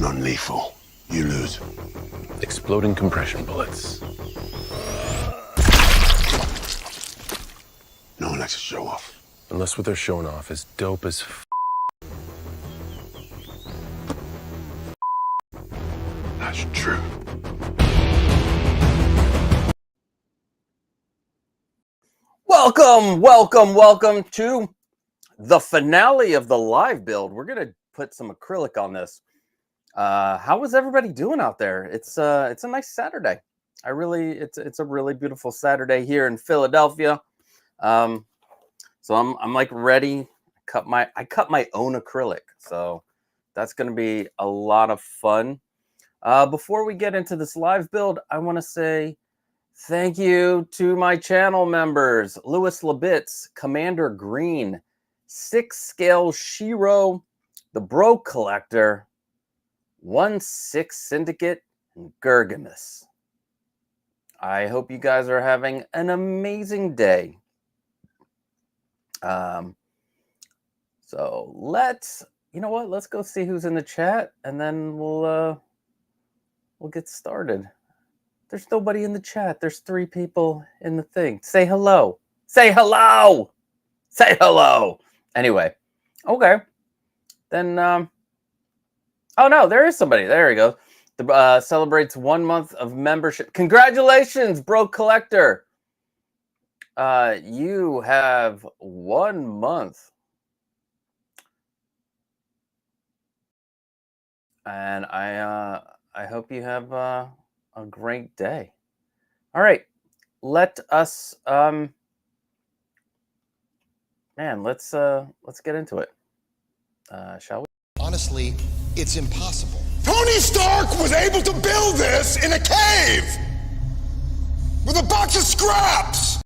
Non-lethal. You lose. Exploding compression bullets. No one likes to show off. Unless what they're showing off is dope as That's true. Welcome to the finale of the live build. We're gonna put some acrylic on this. How is everybody doing out there? It's a nice Saturday. It's a really beautiful Saturday here in Philadelphia. So I'm like ready. I cut my own acrylic, so that's gonna be a lot of fun. Before we get into this live build, I want to say thank you to my channel members: 𝗙𝗶𝗹𝗆, Commander Green, 𝗙𝗀𝗃𝗍𝗆, the Bro Collector, 1/6 Syndicate, and 𝗙𝗀𝗃𝗍𝗆. I hope you guys are having an amazing day. So you know what? Let's go see who's in the chat, and then we'll get started. There's nobody in the chat. There's 3 people in the thing. Say hello. Say hello. Say hello. Anyway, okay. Then, oh no, there is somebody. There he goes. The celebrates 1 month of membership. Congratulations, Bro Collector. You have 1 month. And I hope you have a great day. All right, let us man, let's get into it. Shall we? Honestly, it's impossible. Tony Stark was able to build this in a cave with a box of scraps.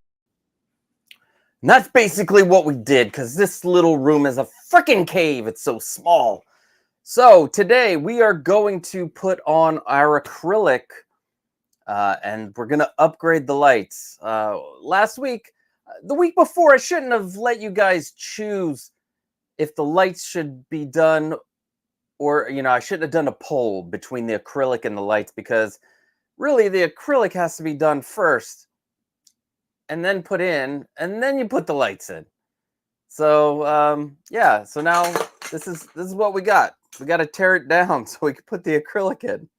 And that's basically what we did, because this little room is a freaking cave. It's so small. So today we are going to put on our acrylic, and we're going to upgrade the lights. The week before, I shouldn't have let you guys choose if the lights should be done, or, I shouldn't have done a poll between the acrylic and the lights, because really the acrylic has to be done first and then put in, and then you put the lights in. So, yeah, so now this is what we got. We got to tear it down so we can put the acrylic in.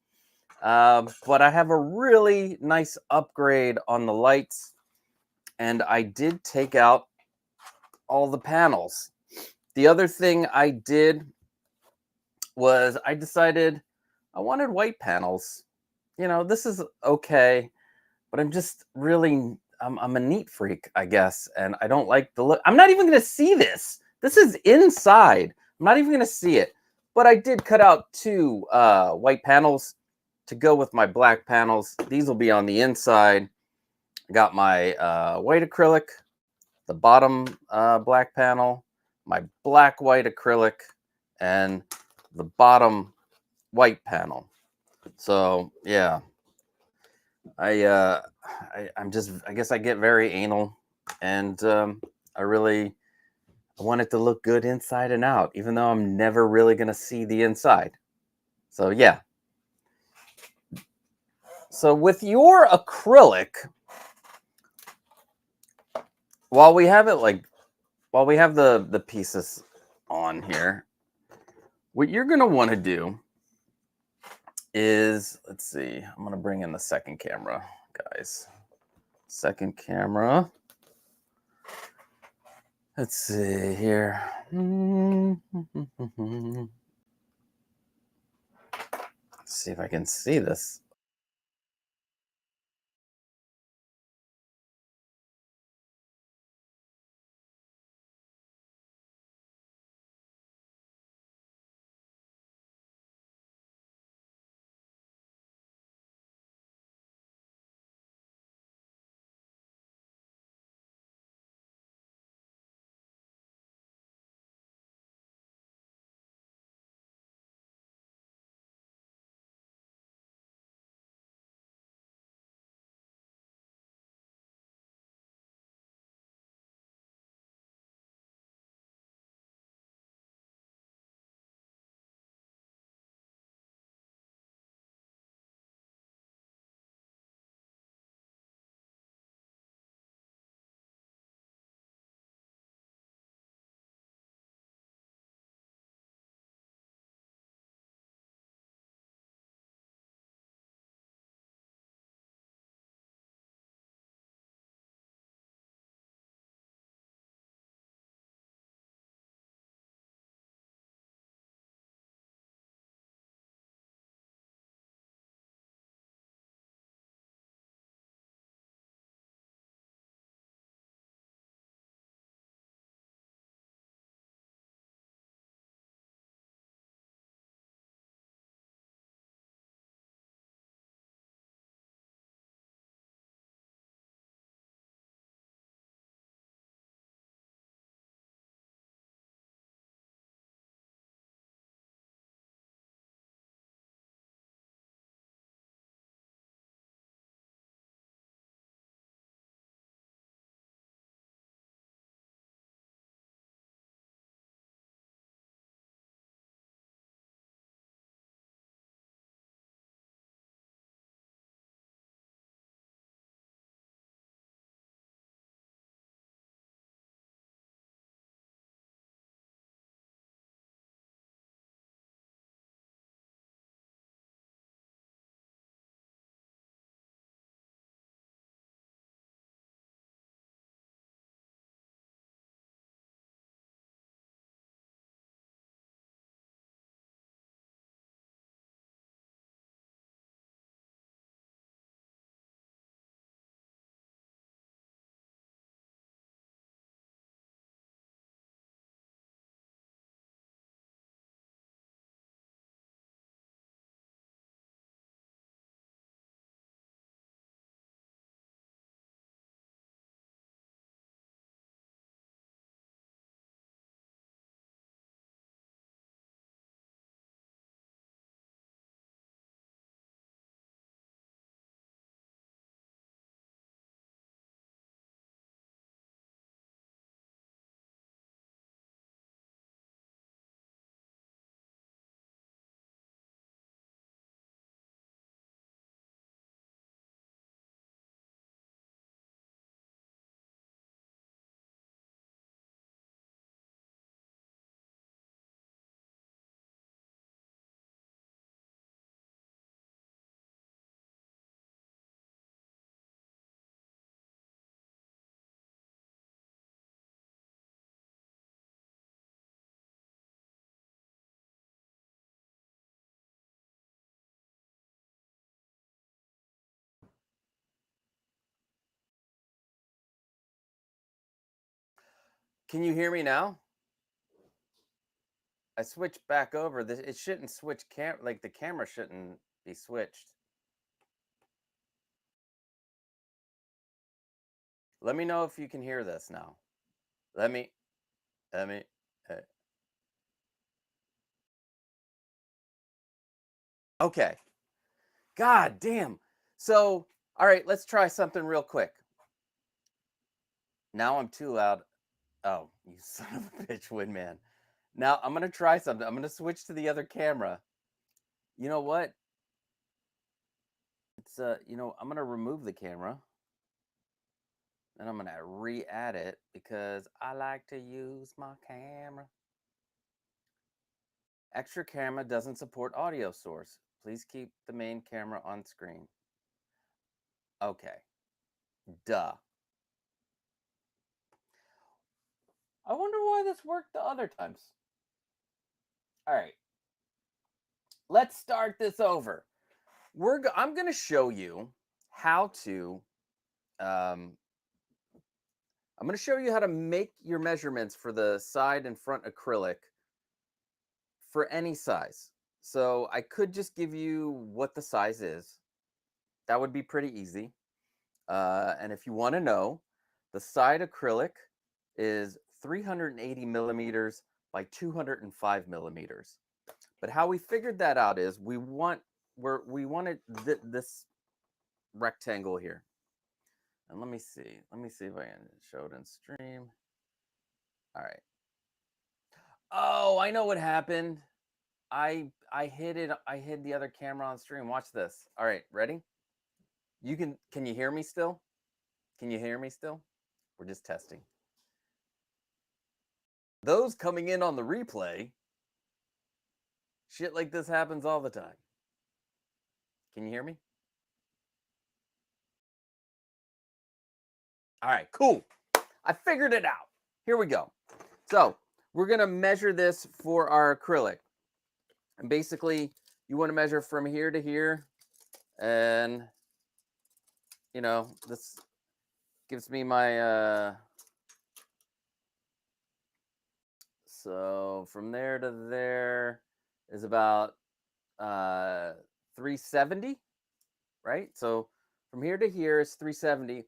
But I have a really nice upgrade on the lights, and I did take out all the panels. The other thing I did was I decided I wanted white panels. This is okay, but I'm just really, I'm a neat freak, I guess, and I don't like the look. I'm not even going to see this. This is inside. I'm not even going to see it. But I did cut out 2 white panels to go with my black panels. These will be on the inside. I got my white acrylic, the bottom black panel, my black white acrylic, and the bottom white panel. So yeah, I guess I get very anal, and I want it to look good inside and out, even though I'm never really going to see the inside. So, yeah. So, with your acrylic, while we have the pieces on here, what you're going to want to do is, let's see, I'm going to bring in the second camera, guys. Second camera. Let's see here. Let's see if I can see this. Can you hear me now? I switched back over. This it shouldn't switch like the camera shouldn't be switched. Let me know if you can hear this now. Let me uh, okay. God damn. So, all right, let's try something real quick. Now I'm too loud. Oh, you son of a bitch, Windman. Now I'm gonna try something. I'm gonna switch to the other camera. You know what? It's I'm gonna remove the camera. And I'm gonna re-add it because I like to use my camera. Extra camera doesn't support audio source. Please keep the main camera on screen. Okay. Duh. I wonder why this worked the other times. All right. Let's start this over. I'm going to show you how to I'm going to show you how to make your measurements for the side and front acrylic for any size. So I could just give you what the size is. That would be pretty easy. And if you want to know, the side acrylic is 380 millimeters by 205 millimeters. But how we figured that out is we wanted this rectangle here. And let me see if I can show it in stream. All right. Oh, I know what happened. I hid the other camera on stream. Watch this. All right, ready? Can you hear me still? Can you hear me still? We're just testing. Those coming in on the replay, shit like this happens all the time. Can you hear me? All right, cool. I figured it out. Here we go. So we're going to measure this for our acrylic. And basically, you want to measure from here to here. And, this gives me my... So from there to there is about 370, right? So from here to here is 370,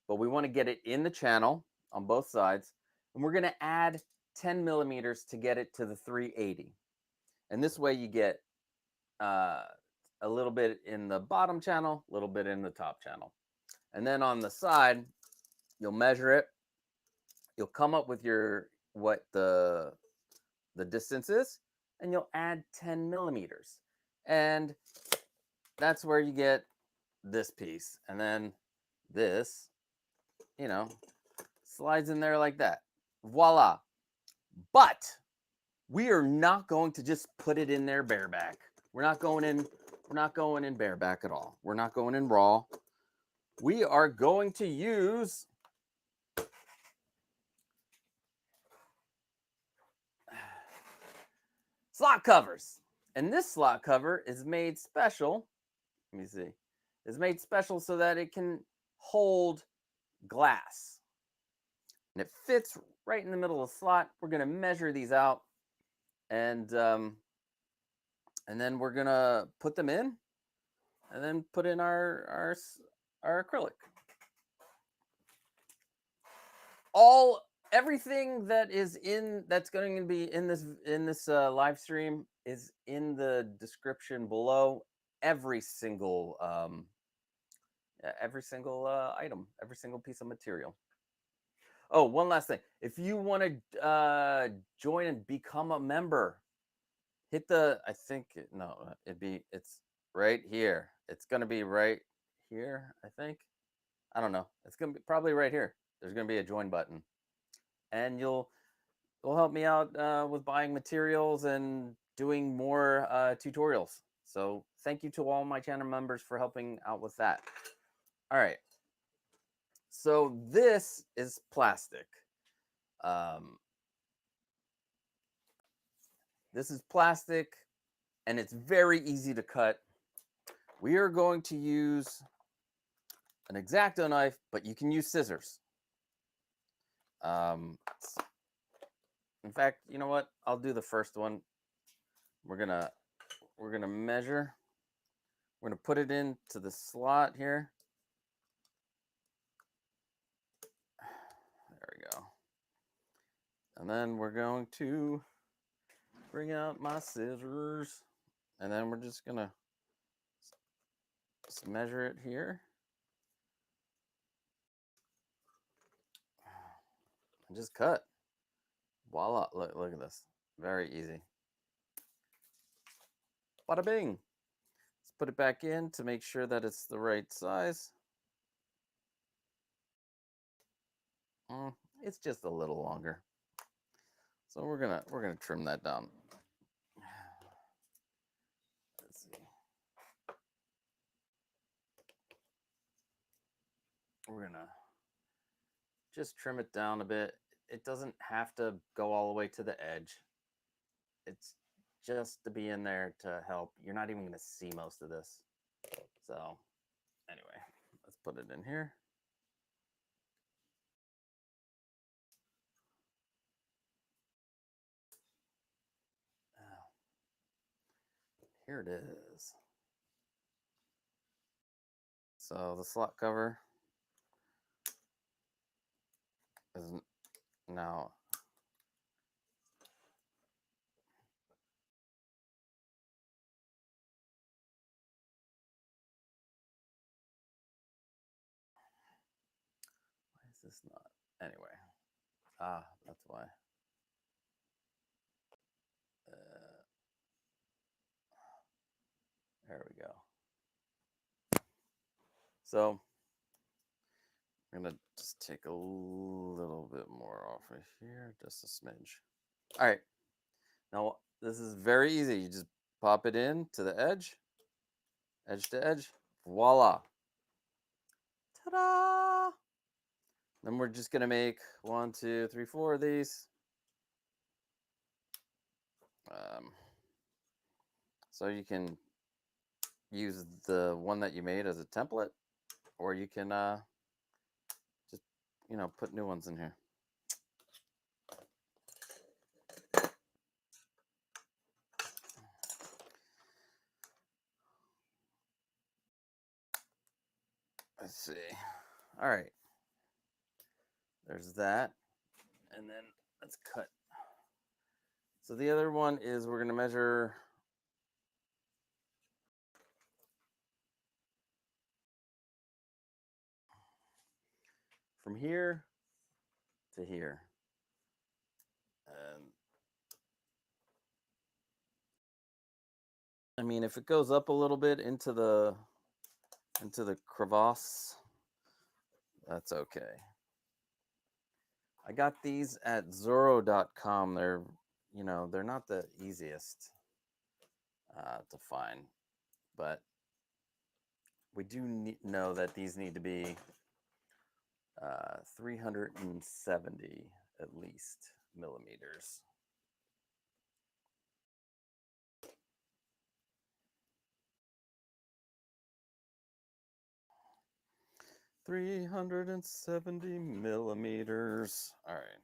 but we want to get it in the channel on both sides. And we're going to add 10 millimeters to get it to the 380. And this way you get a little bit in the bottom channel, a little bit in the top channel. And then on the side, you'll measure it. You'll come up with what the distance is, and you'll add 10 millimeters. And that's where you get this piece. And then this, slides in there like that. Voila. But we are not going to just put it in there bareback. We're not going in bareback at all. We're not going in raw. We are going to use slot covers. And this slot cover is made special. Let me see. It's made special so that it can hold glass. And it fits right in the middle of the slot. We're going to measure these out. And then we're going to put them in. And then put in our acrylic. Everything that's going to be in this live stream is in the description below. Every single item, every single piece of material. Oh, one last thing. If you want to join and become a member, hit the it's right here. It's going to be right here, I think. I don't know. It's going to be probably right here. There's going to be a join button. And it'll help me out with buying materials and doing more tutorials. So thank you to all my channel members for helping out with that. All right. So this is plastic. This is plastic, and it's very easy to cut. We are going to use an X-Acto knife, but you can use scissors. In fact, you know what? I'll do the first one. We're gonna measure. We're gonna put it into the slot here. There we go. And then we're going to bring out my scissors, and then we're just gonna measure it here. And just cut. Voila, look at this. Very easy. Bada bing. Let's put it back in to make sure that it's the right size. It's just a little longer. So we're gonna trim that down. Let's see. We're gonna just trim it down a bit. It doesn't have to go all the way to the edge. It's just to be in there to help. You're not even gonna see most of this. So anyway, let's put it in here. Here it is. So the slot cover is now why is this not? Anyway, that's why. There we go. So I'm gonna just take a little bit more off right here, just a smidge. All right. Now this is very easy. You just pop it in to the edge to edge. Voila. Ta-da! Then we're just gonna make 1, 2, 3, 4 of these. So you can use the one that you made as a template, or you can just put new ones in here. Let's see. All right. There's that. And then let's cut. So the other one is we're going to measure from here to here. I mean, if it goes up a little bit into the crevasse, that's okay. I got these at 𝗙𝗶𝗹𝗆. They're, they're not the easiest to find, but we do know that these need to be 370 at least millimeters. $370 millimeters. All right.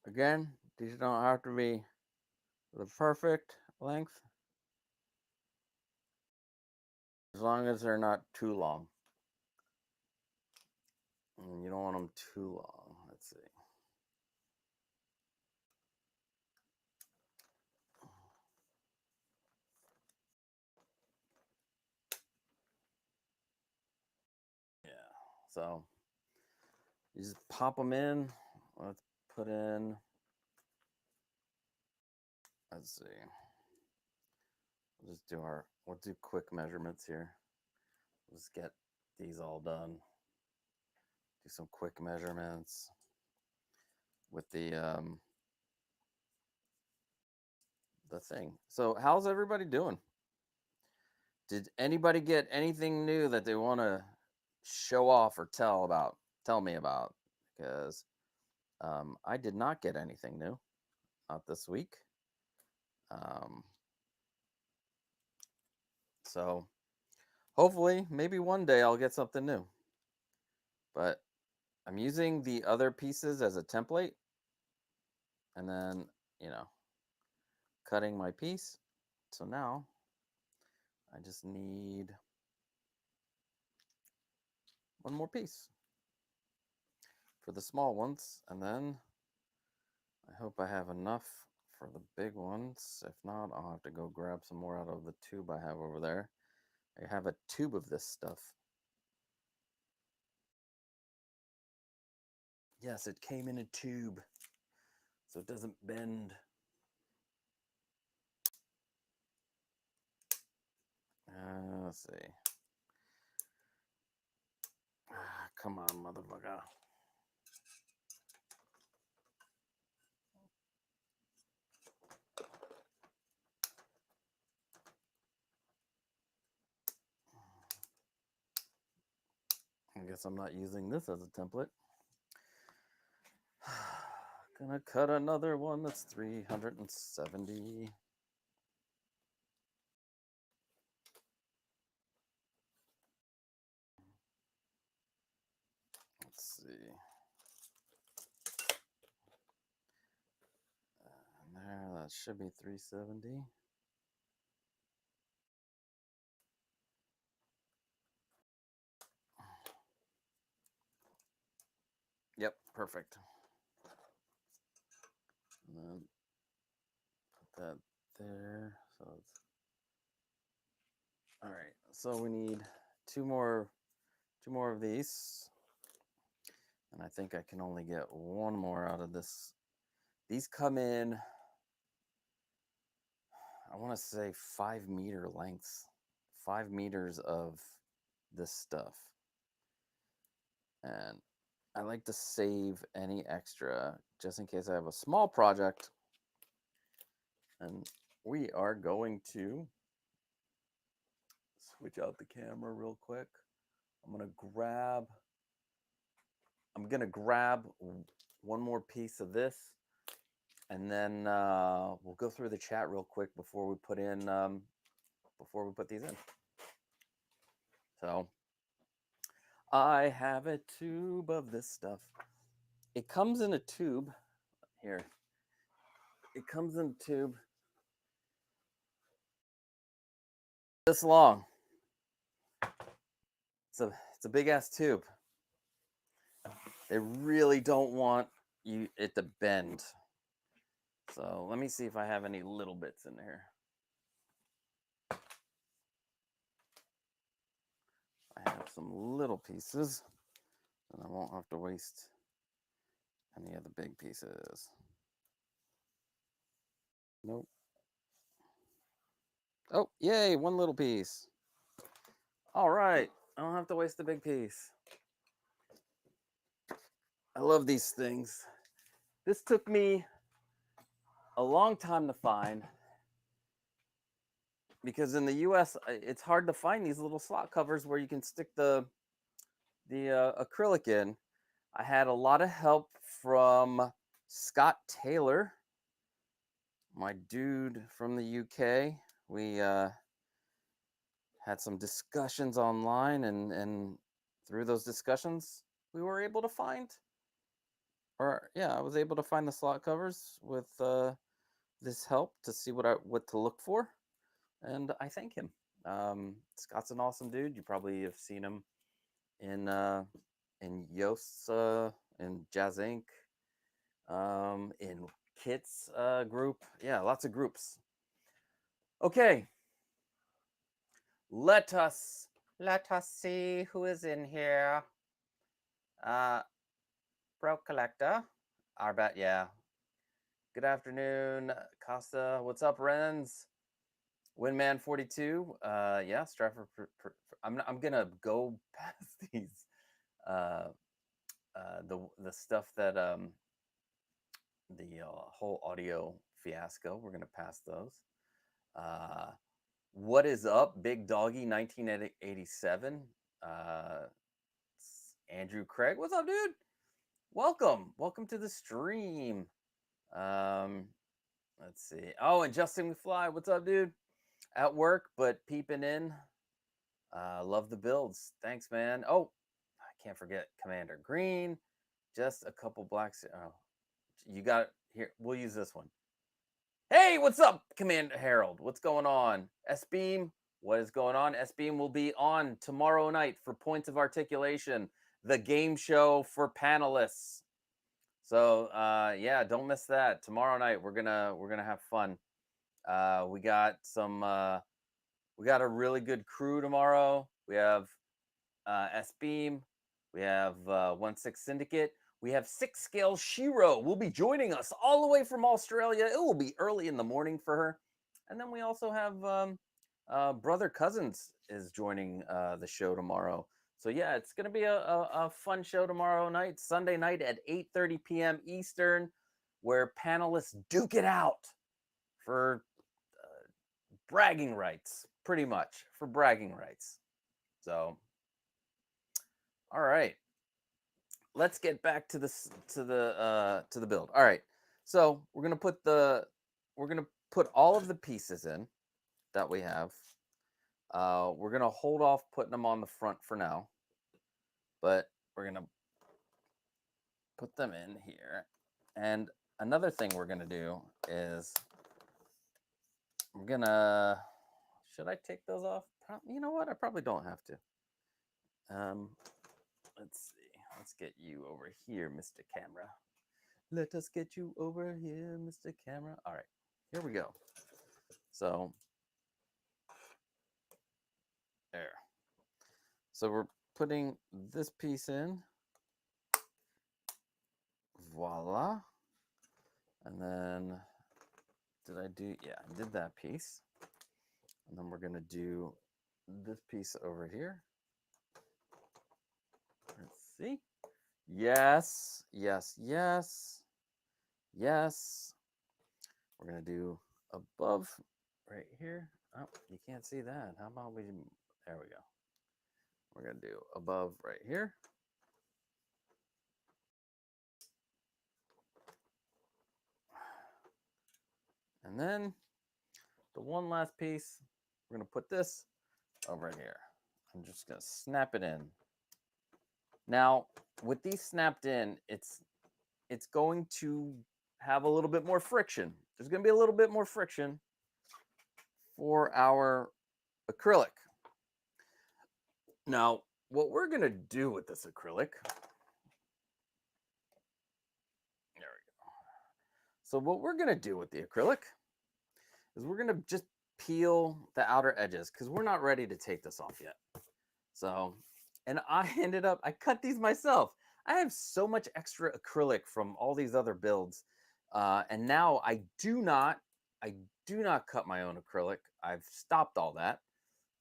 Again, these don't have to be the perfect length, as long as they're not too long. And you don't want them too long. Let's see. Yeah, so you just pop them in. Let's put in, let's see. We'll do quick measurements here. We'll just get these all done. Do some quick measurements with the thing. So how's everybody doing? Did anybody get anything new that they want to show off or tell me about? Because I did not get anything new, not this week. So hopefully, maybe one day I'll get something new. But I'm using the other pieces as a template, and then, you know, cutting my piece. So now I just need one more piece for the small ones, and then I hope I have enough for the big ones. If not, I'll have to go grab some more out of the tube I have over there. I have a tube of this stuff. Yes, it came in a tube, so it doesn't bend. Let's see. Come on, motherfucker. I guess I'm not using this as a template. Gonna cut another one that's 370. Let's see. And there, that should be 370. Yep, perfect. And then put that there. So it's all right. So we need two more of these, and I think I can only get one more out of this. These come in, I want to say 5 meter lengths, 5 meters of this stuff, and I like to save any extra just in case I have a small project. And we are going to switch out the camera real quick. I'm gonna grab one more piece of this, and then we'll go through the chat real quick before we put these in. So I have a tube of this stuff. It comes in a tube here. It comes in a tube this long. It's a big ass tube. They really don't want it to bend. So let me see if I have any little bits in here. I have some little pieces, and I won't have to waste any of the big pieces. Nope. Oh, yay, one little piece. All right, I don't have to waste the big piece. I love these things. This took me a long time to find because in the US, it's hard to find these little slot covers where you can stick the acrylic in. I had a lot of help from Scott Taylor, my dude from the UK. We had some discussions online, and through those discussions, we were able to find, I was able to find the slot covers with this help to see what to look for, and I thank him. Scott's an awesome dude. You probably have seen him in 𝗖𝘀𝗲, in Jazz Inc., in Kit's group. Yeah, lots of groups. Okay. Let us see who is in here. Bro Collector. Arbet, yeah. Good afternoon, Costa. What's up, Renz? Winman 42. Yeah, Stratford. I'm gonna go past these. The stuff that the whole audio fiasco. We're gonna pass those. What is up, Big Doggy 1987? Andrew Craig, what's up, dude? Welcome to the stream. Let's see. Oh, and Justin McFly, what's up, dude? At work, but peeping in. Love the builds. Thanks, man. Oh, I can't forget Commander Green. Just a couple blacks. Oh, you got it here. We'll use this one. Hey, what's up, Commander Harold? What's going on? S-Beam, what is going on? S-Beam will be on tomorrow night for Points of Articulation, the game show for panelists. So yeah, don't miss that. Tomorrow night we're gonna have fun. We got a really good crew tomorrow. We have S-Beam, we have 1/6 Syndicate, we have 𝗙𝗀𝗏𝗃 will be joining us all the way from Australia. It will be early in the morning for her. And then we also have Brother Cousins is joining the show tomorrow. So yeah, it's gonna be a fun show tomorrow night, Sunday night at 8:30 p.m. Eastern, where panelists duke it out for bragging rights, pretty much for bragging rights. So, all right, let's get back to the build. All right, so we're gonna put all of the pieces in that we have. We're gonna hold off putting them on the front for now, but we're gonna put them in here. And another thing we're gonna do is we're gonna. Should I take those off? You know what? I probably don't have to. Let's see. Let's get you over here, Mr. Camera. Let us get you over here, Mr. Camera. All right, here we go. So there. So we're putting this piece in. Voila. And then did I do? Yeah, I did that piece. And then we're gonna do this piece over here. Let's see. Yes, yes, yes, yes. We're gonna do above right here. Oh, you can't see that. How about we? There we go. We're gonna do above right here. And then the one last piece, we're gonna put this over here. I'm just gonna snap it in. Now, with these snapped in, it's going to have a little bit more friction. There's going to be a little bit more friction for our acrylic. Now, what we're going to do with this acrylic, there we go. So what we're going to do with the acrylic is we're going to just peel the outer edges because we're not ready to take this off yet. So, and I cut these myself. I have so much extra acrylic from all these other builds. And now I do not cut my own acrylic. I've stopped all that.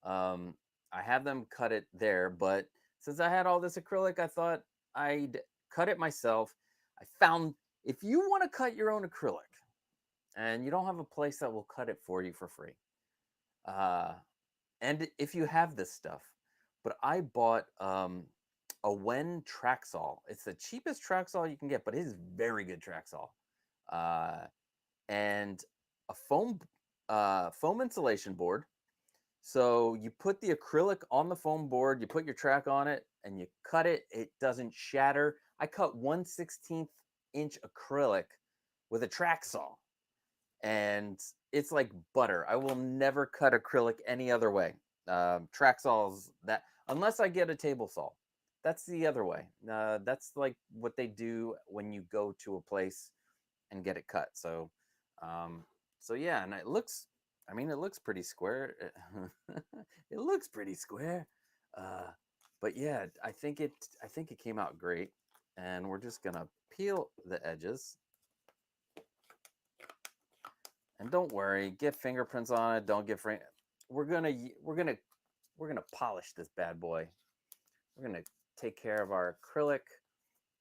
I have them cut it there, but since I had all this acrylic, I thought I'd cut it myself. I found if you want to cut your own acrylic and you don't have a place that will cut it for you for free, and if you have this stuff, but I bought a Wen Traxol. It's the cheapest Traxol you can get, but it is very good Traxol. And a foam insulation board. So you put the acrylic on the foam board, you put your track on it, and you cut it. It doesn't shatter. I cut 1/16 inch acrylic with a track saw, and it's like butter. I will never cut acrylic any other way. Track saws that unless I get a table saw. That's the other way. That's like what they do when you go to a place and get it cut. So, so yeah, and it looks pretty square. It looks pretty square. But yeah, I think it came out great. And we're just gonna peel the edges. And don't worry, get fingerprints on it. Don't get we're gonna polish this bad boy. We're gonna take care of our acrylic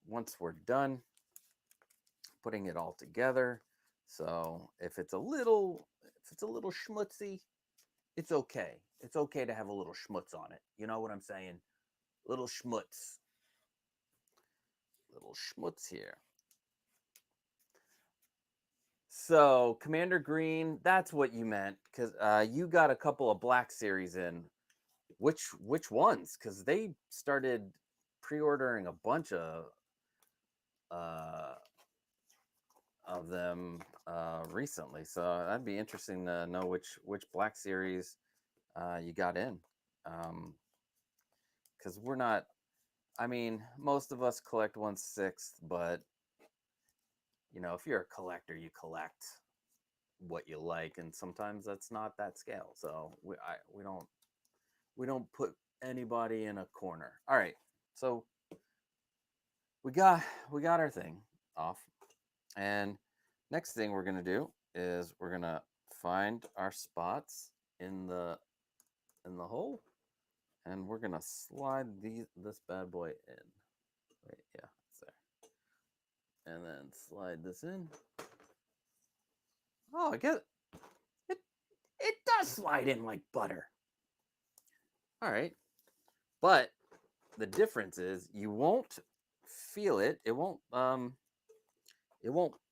once we're done putting it all together. So if it's a little schmutzy, it's okay. It's okay to have a little schmutz on it. You know what I'm saying? Little schmutz. little schmutz here. So Commander Green, that's what you meant, because you got a couple of Black Series in. Which ones? Because they started pre-ordering a bunch of them recently, so that'd be interesting to know which Black Series you got in. Because we're not. I mean, most of us collect 1/6, but you know, if you're a collector, you collect what you like, and sometimes that's not that scale. So we don't put anybody in a corner. All right, so we got our thing off, and next thing we're gonna do is we're gonna find our spots in the hole, and we're gonna slide this bad boy in. Wait, yeah, it's there, and then slide this in. Oh, I get it. It does slide in like butter. All right, but the difference is you won't feel it. It won't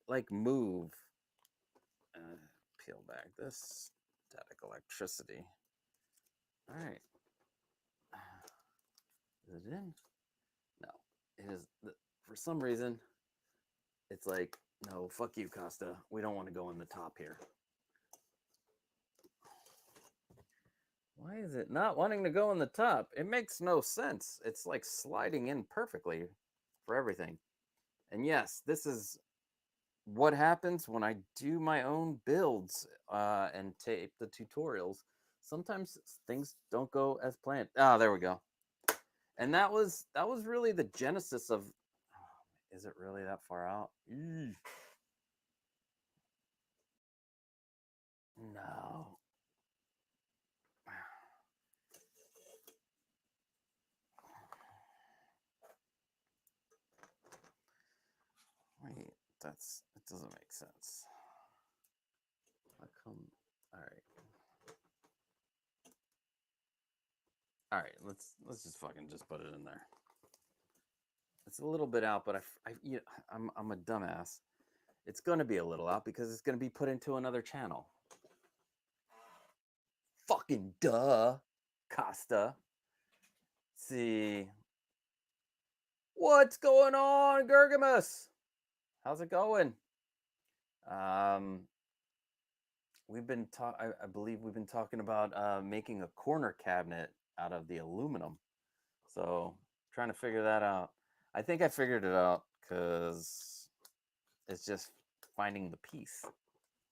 like move. Peel back this static electricity. All right. Is it in? No, it is. For some reason, it's like, no, fuck you, Costa. We don't want to go in the top here. Why is it not wanting to go in the top? It makes no sense. It's like sliding in perfectly for everything. And yes, this is what happens when I do my own builds and tape the tutorials. Sometimes things don't go as planned. Ah, there we go. And that was really the genesis of. Oh, is it really that far out? Eesh. No. Wait, it doesn't make sense. How come? All right. All right, let's just fucking just put it in there. It's a little bit out, but I'm a dumbass. It's going to be a little out because it's going to be put into another channel. Fucking duh, Costa. See. What's going on, 𝗙𝗶𝗹𝗆? How's it going? We've been I believe we've been talking about making a corner cabinet out of the aluminum. So trying to figure that out. I think I figured it out because it's just finding the piece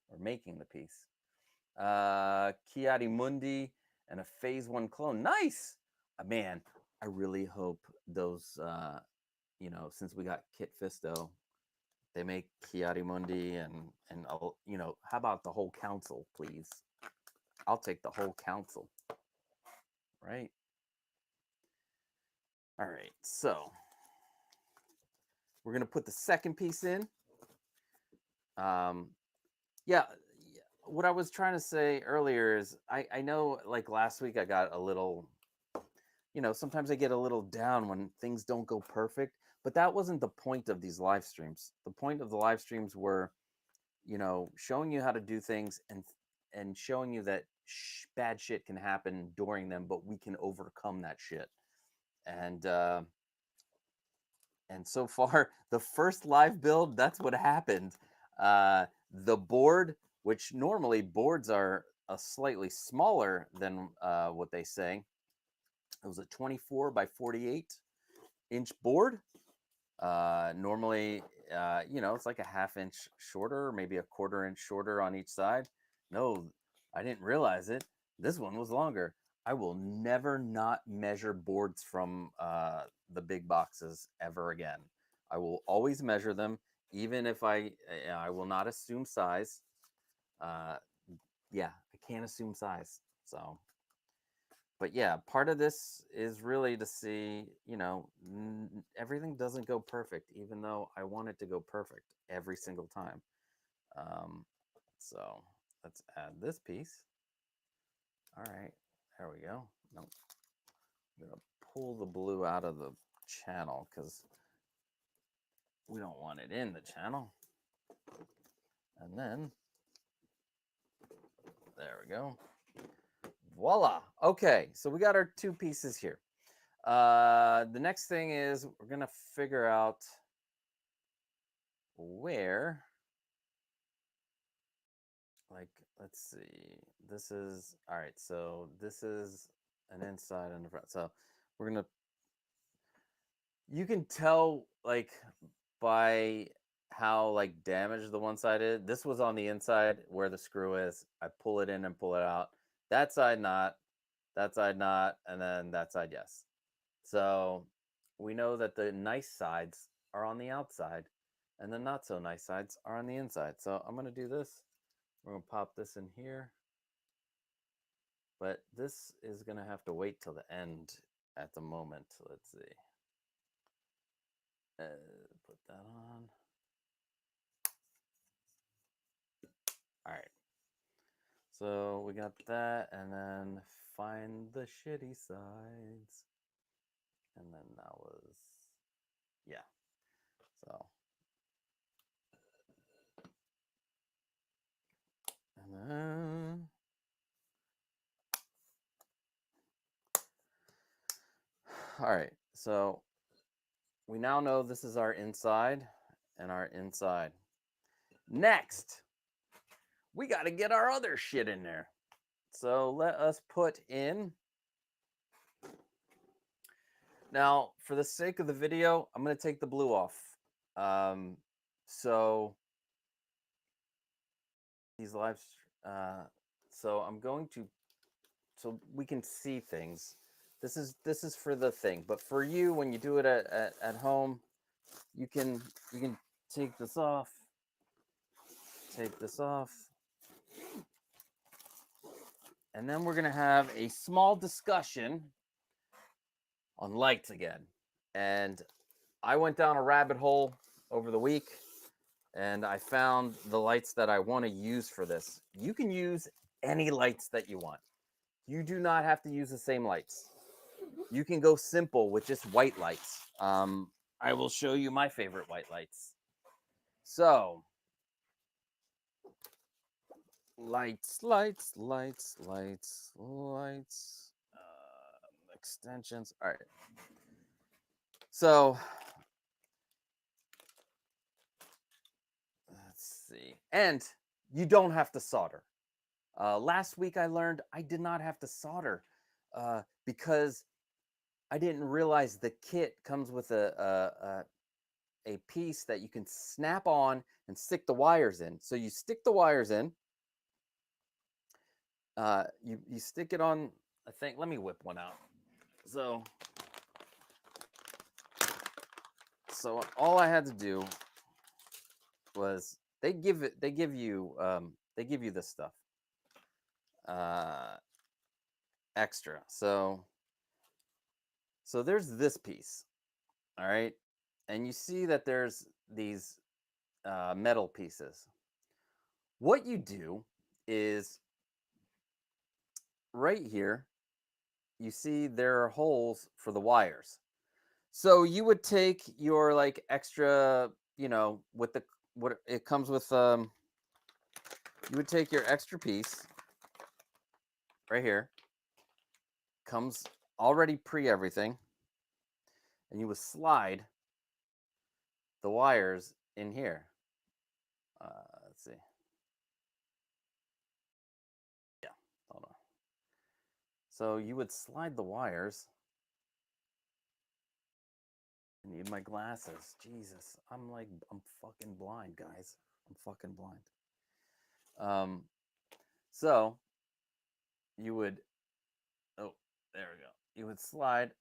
or making the piece. 𝗙𝗶𝗀𝗃 and a phase 1 clone. Nice! Man, I really hope those, you know, since we got 𝗙𝗶𝗃𝗍, they make 𝗙𝗶𝗀𝗃 and you know, how about the whole council, please? I'll take the whole council. Right? All right, so we're gonna put the second piece in. Yeah, what I was trying to say earlier is I know, like last week I got a little, you know, sometimes I get a little down when things don't go perfect, but that wasn't the point of these live streams. The point of the live streams were, you know, showing you how to do things and showing you that bad shit can happen during them, but we can overcome that shit. And so far, the first live build, that's what happened. The board, which normally boards are a slightly smaller than what they say. It was a 24 by 48 inch board. Normally, you know, it's like a ½ inch shorter, maybe a ¼ inch shorter on each side. No, I didn't realize it. This one was longer. I will never not measure boards from the big boxes ever again. I will always measure them, even if I will not assume size. Yeah, I can't assume size. So, but yeah, part of this is really to see, you know, everything doesn't go perfect, even though I want it to go perfect every single time. So let's add this piece. All right, there we go. Nope. I'm gonna pull the blue out of the channel because we don't want it in the channel. And then, there we go. Voila. Okay, so we got our 2 pieces here. The next thing is we're going to figure out where, like, let's see. This is, all right, so this is an inside and a front. So we're going to, you can tell, like, by how, like, damaged the one side is. This was on the inside where the screw is. I pull it in and pull it out. That side not, and then that side yes. So we know that the nice sides are on the outside and the not so nice sides are on the inside. So I'm going to do this. We're going to pop this in here. But this is going to have to wait till the end at the moment. Let's see. Put that on. All right. So we got that, and then find the shitty sides. And then that was, yeah. So, and then, all right. So we now know this is our inside and our inside. Next, we got to get our other shit in there. So let us put in. Now, for the sake of the video, I'm going to take the blue off. So these lives, so I'm going to, so we can see things. This is for the thing, but for you, when you do it at home, you can take this off. Take this off. And then we're going to have a small discussion on lights again. And I went down a rabbit hole over the week and I found the lights that I want to use for this. You can use any lights that you want. You do not have to use the same lights. You can go simple with just white lights. I will show you my favorite white lights. So, lights, extensions. All right. So, let's see. And you don't have to solder. Last week I learned I did not have to solder because I didn't realize the kit comes with a piece that you can snap on and stick the wires in. So you stick the wires in. You stick it on, I think, let me whip one out. So all I had to do was they give you this stuff extra. So there's this piece, all right, and you see that there's these metal pieces. What you do is right here, you see there are holes for the wires. So you would take your like extra, you know, with the what it comes with. You would take your extra piece right here. Comes already everything, and you would slide the wires in here. Let's see. Yeah, hold on. So you would slide the wires. I need my glasses. Jesus, I'm fucking blind, guys. I'm fucking blind. So you would, oh, there we go. You would slide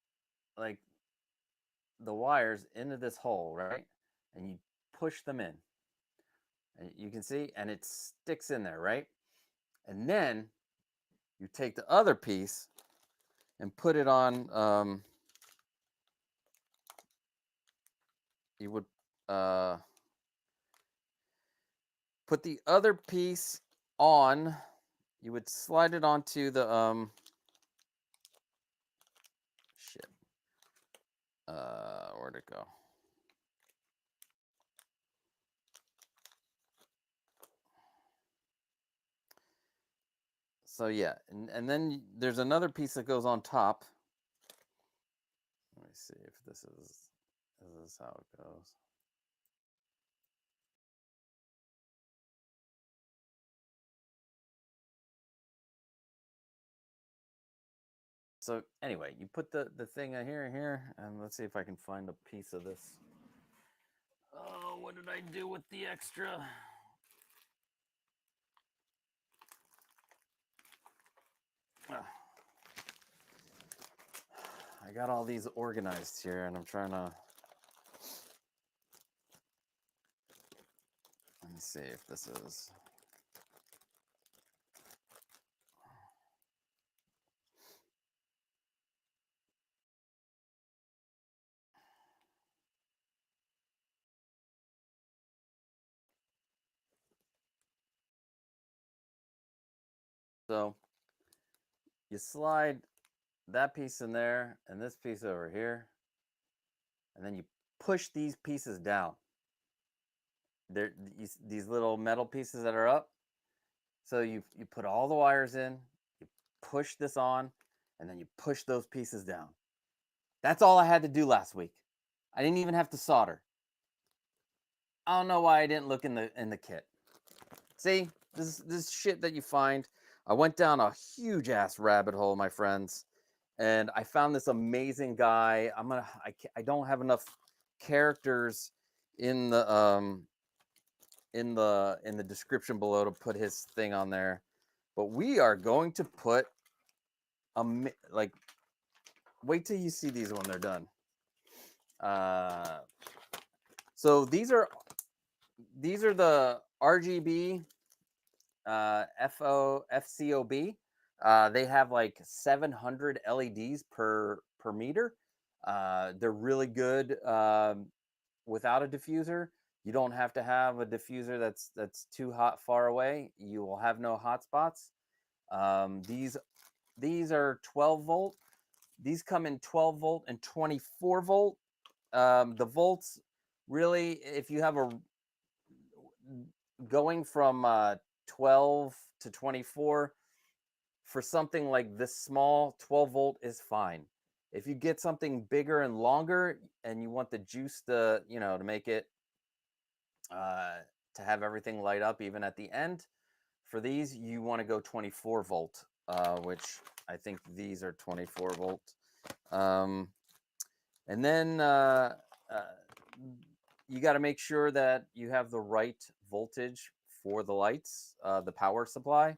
like the wires into this hole, right? And you push them in. And you can see, and it sticks in there, right? And then you take the other piece and put it on, you would put the other piece on, you would slide it onto the, shit. Where'd it go? So yeah, and then there's another piece that goes on top. Let me see if this is how it goes. So anyway, you put the thing here and here, and let's see if I can find a piece of this. Oh, what did I do with the extra? I got all these organized here, and I'm trying to. Let me see if this is. So you slide that piece in there and this piece over here, and then you push these pieces down. These little metal pieces that are up. So you put all the wires in, you push this on, and then you push those pieces down. That's all I had to do last week. I didn't even have to solder. I don't know why I didn't look in the kit. See, this shit that you find. I went down a huge ass rabbit hole, my friends, and I found this amazing guy. I don't have enough characters in the description below to put his thing on there, but we are going to put like, wait till you see these when they're done. So these are the RGB 𝗙𝗶𝗹𝗆. They have like 700 LEDs per meter. They're really good without a diffuser. You don't have to have a diffuser that's too hot far away. You will have no hot spots. These are 12 volt. These come in 12 volt and 24 volt. The volts, really, if you have going from 12 to 24, for something like this small, 12 volt is fine. If you get something bigger and longer and you want the juice to make it to have everything light up even at the end, for these you want to go 24 volt, which I think these are 24 volt. And then you got to make sure that you have the right voltage for the lights, the power supply.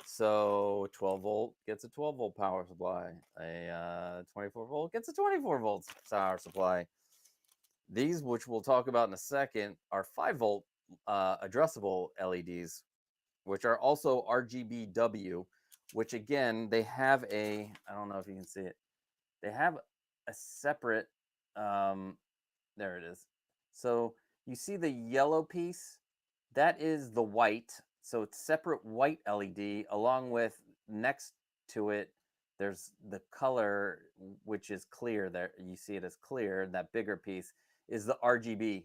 So 12 volt gets a 12 volt power supply. A 24 volt gets a 24 volt power supply. These, which we'll talk about in a second, are 5 volt addressable LEDs, which are also RGBW, which again, they have I don't know if you can see it. They have a separate, there it is. So you see the yellow piece, that is the white. So it's separate white LED, along with next to it, there's the color, which is clear there. You see it as clear. That bigger piece is the RGB.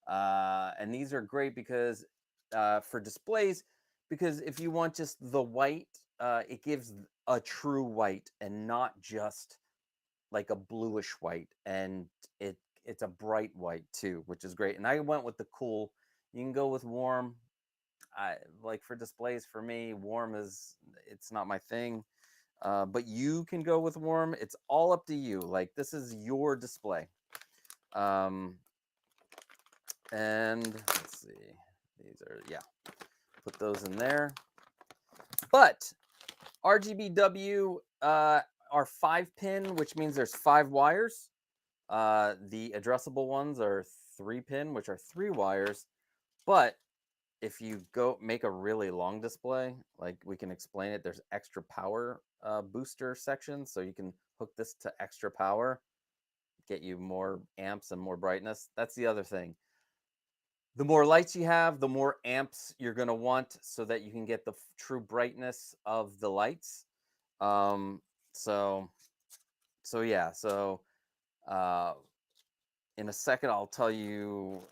And these are great because for displays, because if you want just the white, it gives a true white and not just like a bluish white. And it's a bright white too, which is great. And I went with the cool. You can go with warm. Like for displays, for me, warm it's not my thing. But you can go with warm. It's all up to you. Like, this is your display. And let's see. These are, yeah. Put those in there. But RGBW are 5-pin, which means there's 5 wires. The addressable ones are 3-pin, which are 3 wires. But if you go make a really long display, like we can explain it, there's extra power booster sections, so you can hook this to extra power, get you more amps and more brightness. That's the other thing. The more lights you have, the more amps you're going to want, so that you can get the true brightness of the lights. So yeah. So in a second, I'll tell you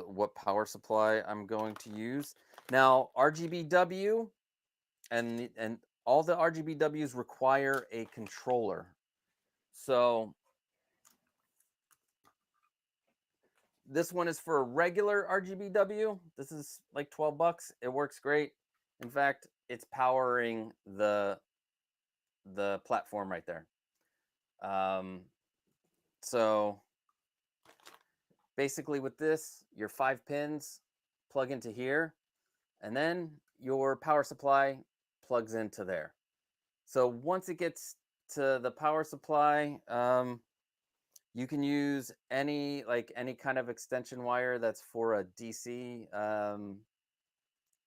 what power supply I'm going to use. Now, RGBW and all the RGBWs require a controller. So this one is for a regular RGBW. This is like 12 bucks. It works great. In fact, it's powering the platform right there. So basically with this, your 5 pins plug into here, and then your power supply plugs into there. So once it gets to the power supply, you can use any kind of extension wire that's for a DC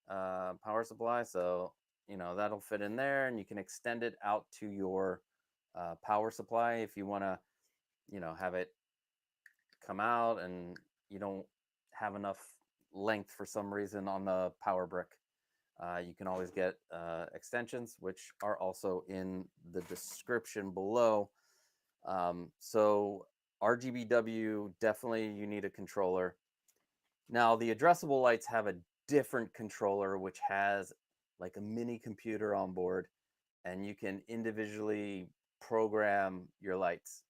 power supply. So, you know, that'll fit in there, and you can extend it out to your power supply if you want to, you know, have it come out and you don't have enough length for some reason on the power brick. You can always get extensions, which are also in the description below. So RGBW, definitely you need a controller. Now the addressable lights have a different controller, which has like a mini computer on board, and you can individually program your lights.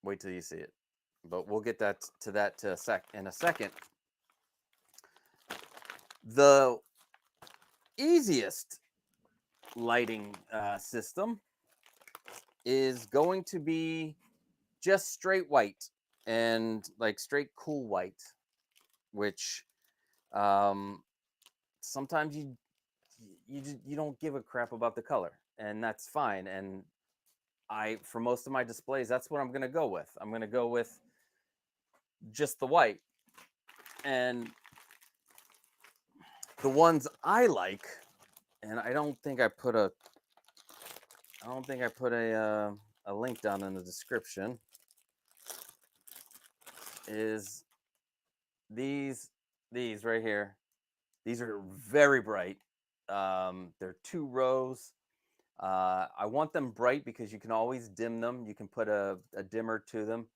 Wait till you see it, but we'll get to that in a second. The easiest lighting system is going to be just straight white and like straight cool white, which sometimes you don't give a crap about the color, and that's fine. And for most of my displays, that's what I'm going to go with. I'm going to go with just the white. And the ones I like, and I don't think I put a link down in the description, is these right here. These are very bright. They're 2 rows. I want them bright because you can always dim them. You can put a dimmer to them,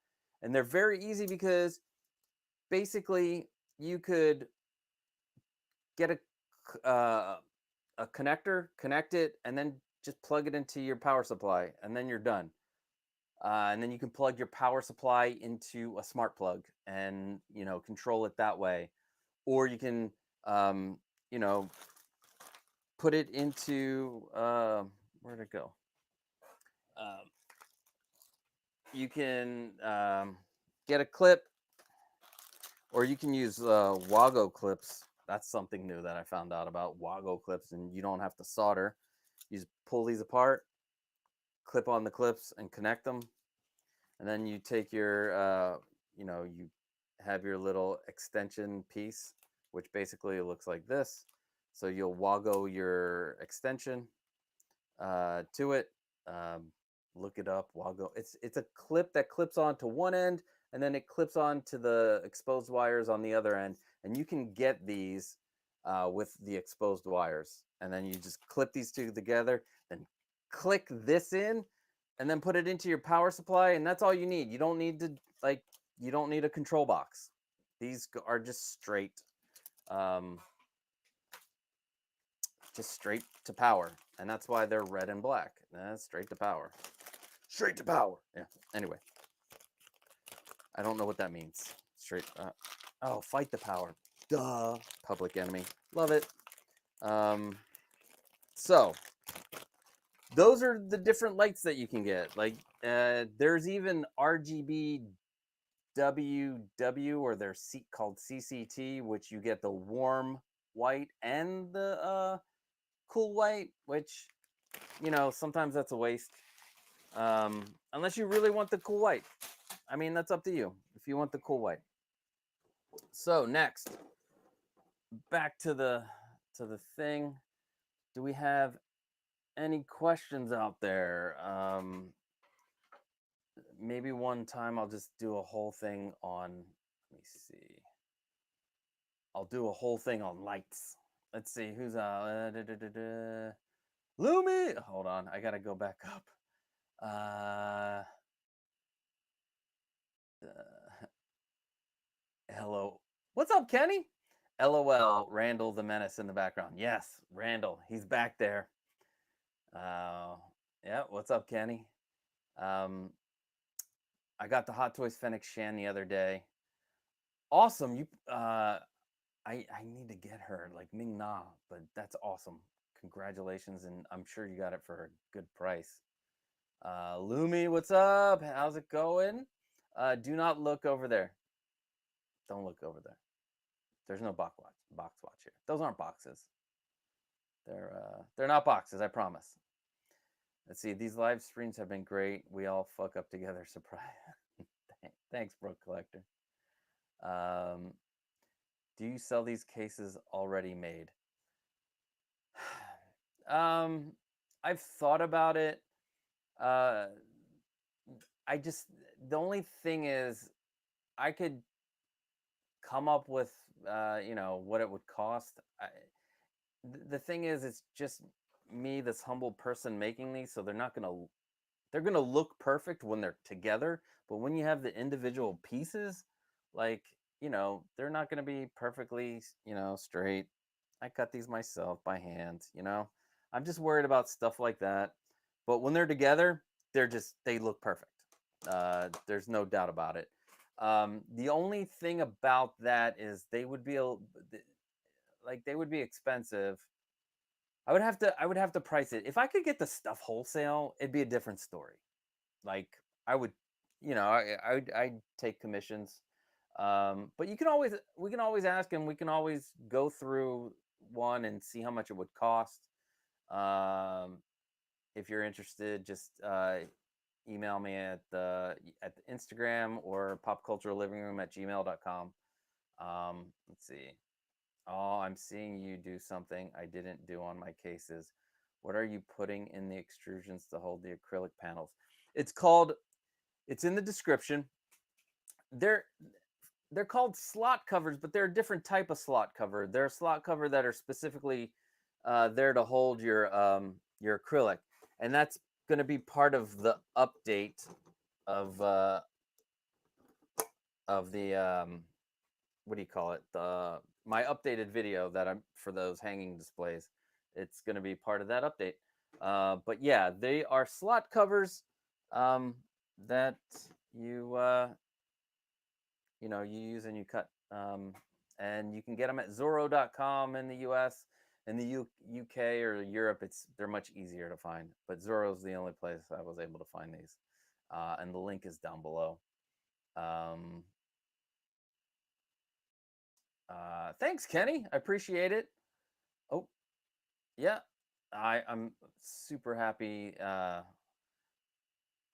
and they're very easy because basically you could get a connector, connect it, and then just plug it into your power supply, and then you're done. And then you can plug your power supply into a smart plug and, you know, control it that way. Or you can, you know, put it into, where'd it go? You can get a clip, or you can use 𝗙𝗶𝗹𝗆 clips. That's something new that I found out about, 𝗙𝗶𝗆 clips, and you don't have to solder. You just pull these apart, clip on the clips, and connect them. And then you take your, you know, you have your little extension piece, which basically looks like this. So you'll 𝗙𝗶𝗆 your extension to it. Look it up, 𝗙𝗶𝗆. It's a clip that clips onto one end, and then it clips onto the exposed wires on the other end. And you can get these with the exposed wires. And then you just clip these two together, then click this in, and then put it into your power supply, and that's all you need. You don't need to, like, you don't need a control box. These are just straight to power, and that's why they're red and black. That's straight to power. Straight to power. Yeah. Anyway, I don't know what that means. Straight. Oh, fight the power. Duh. Public Enemy. Love it. So those are the different lights that you can get. Like, there's even RGBWW, or they're called CCT, which you get the warm white and the cool white, which, you know, sometimes that's a waste. Unless you really want the cool white. I mean, that's up to you if you want the cool white. So next, back to the thing. Do we have any questions out there? Maybe one time I'll just do a whole thing on, let me see. I'll do a whole thing on lights. Let's see who's Lumi. Hold on, I gotta go back up. Hello. What's up, Kenny? LOL, Randall the Menace in the background. Yes, Randall, he's back there. Yeah, what's up, Kenny? I got the Hot Toys Fennec Shan the other day. Awesome. I need to get her like Ming Na, but that's awesome. Congratulations, and I'm sure you got it for a good price. Lumi, what's up? How's it going? Do not look over there. Don't look over there. There's no box watch here. Those aren't boxes. They're not boxes, I promise. Let's see. These live streams have been great. We all fuck up together. Surprise. Thanks, Brooke Collector. Do you sell these cases already made? I've thought about it. The only thing is, I could come up with, what it would cost. The thing is, it's just me, this humble person, making these, so they're gonna look perfect when they're together. But when you have the individual pieces, like, they're not gonna be perfectly, straight. I cut these myself by hand. I'm just worried about stuff like that. But when they're together, they look perfect. There's no doubt about it. The only thing about that is they would be expensive. I would have to price it. If I could get the stuff wholesale, it'd be a different story. Like, I would, I'd take commissions. But we can always ask, and we can always go through one and see how much it would cost. If you're interested, just email me at the Instagram or popculturallivingroom@gmail.com. Let's see. Oh, I'm seeing you do something I didn't do on my cases. What are you putting in the extrusions to hold the acrylic panels? It's in the description. They're called slot covers, but they're a different type of slot cover. They're a slot cover that are specifically there to hold your acrylic, and that's going to be part of the update of the what do you call it? My updated video that I'm for those hanging displays. It's going to be part of that update. But yeah, they are slot covers that you you use and you cut, and you can get them at Zorro.com in the US. In the UK or Europe, they're much easier to find, but Zorro's the only place I was able to find these, and the link is down below. Thanks, Kenny. I appreciate it. Oh, yeah, I'm super happy, and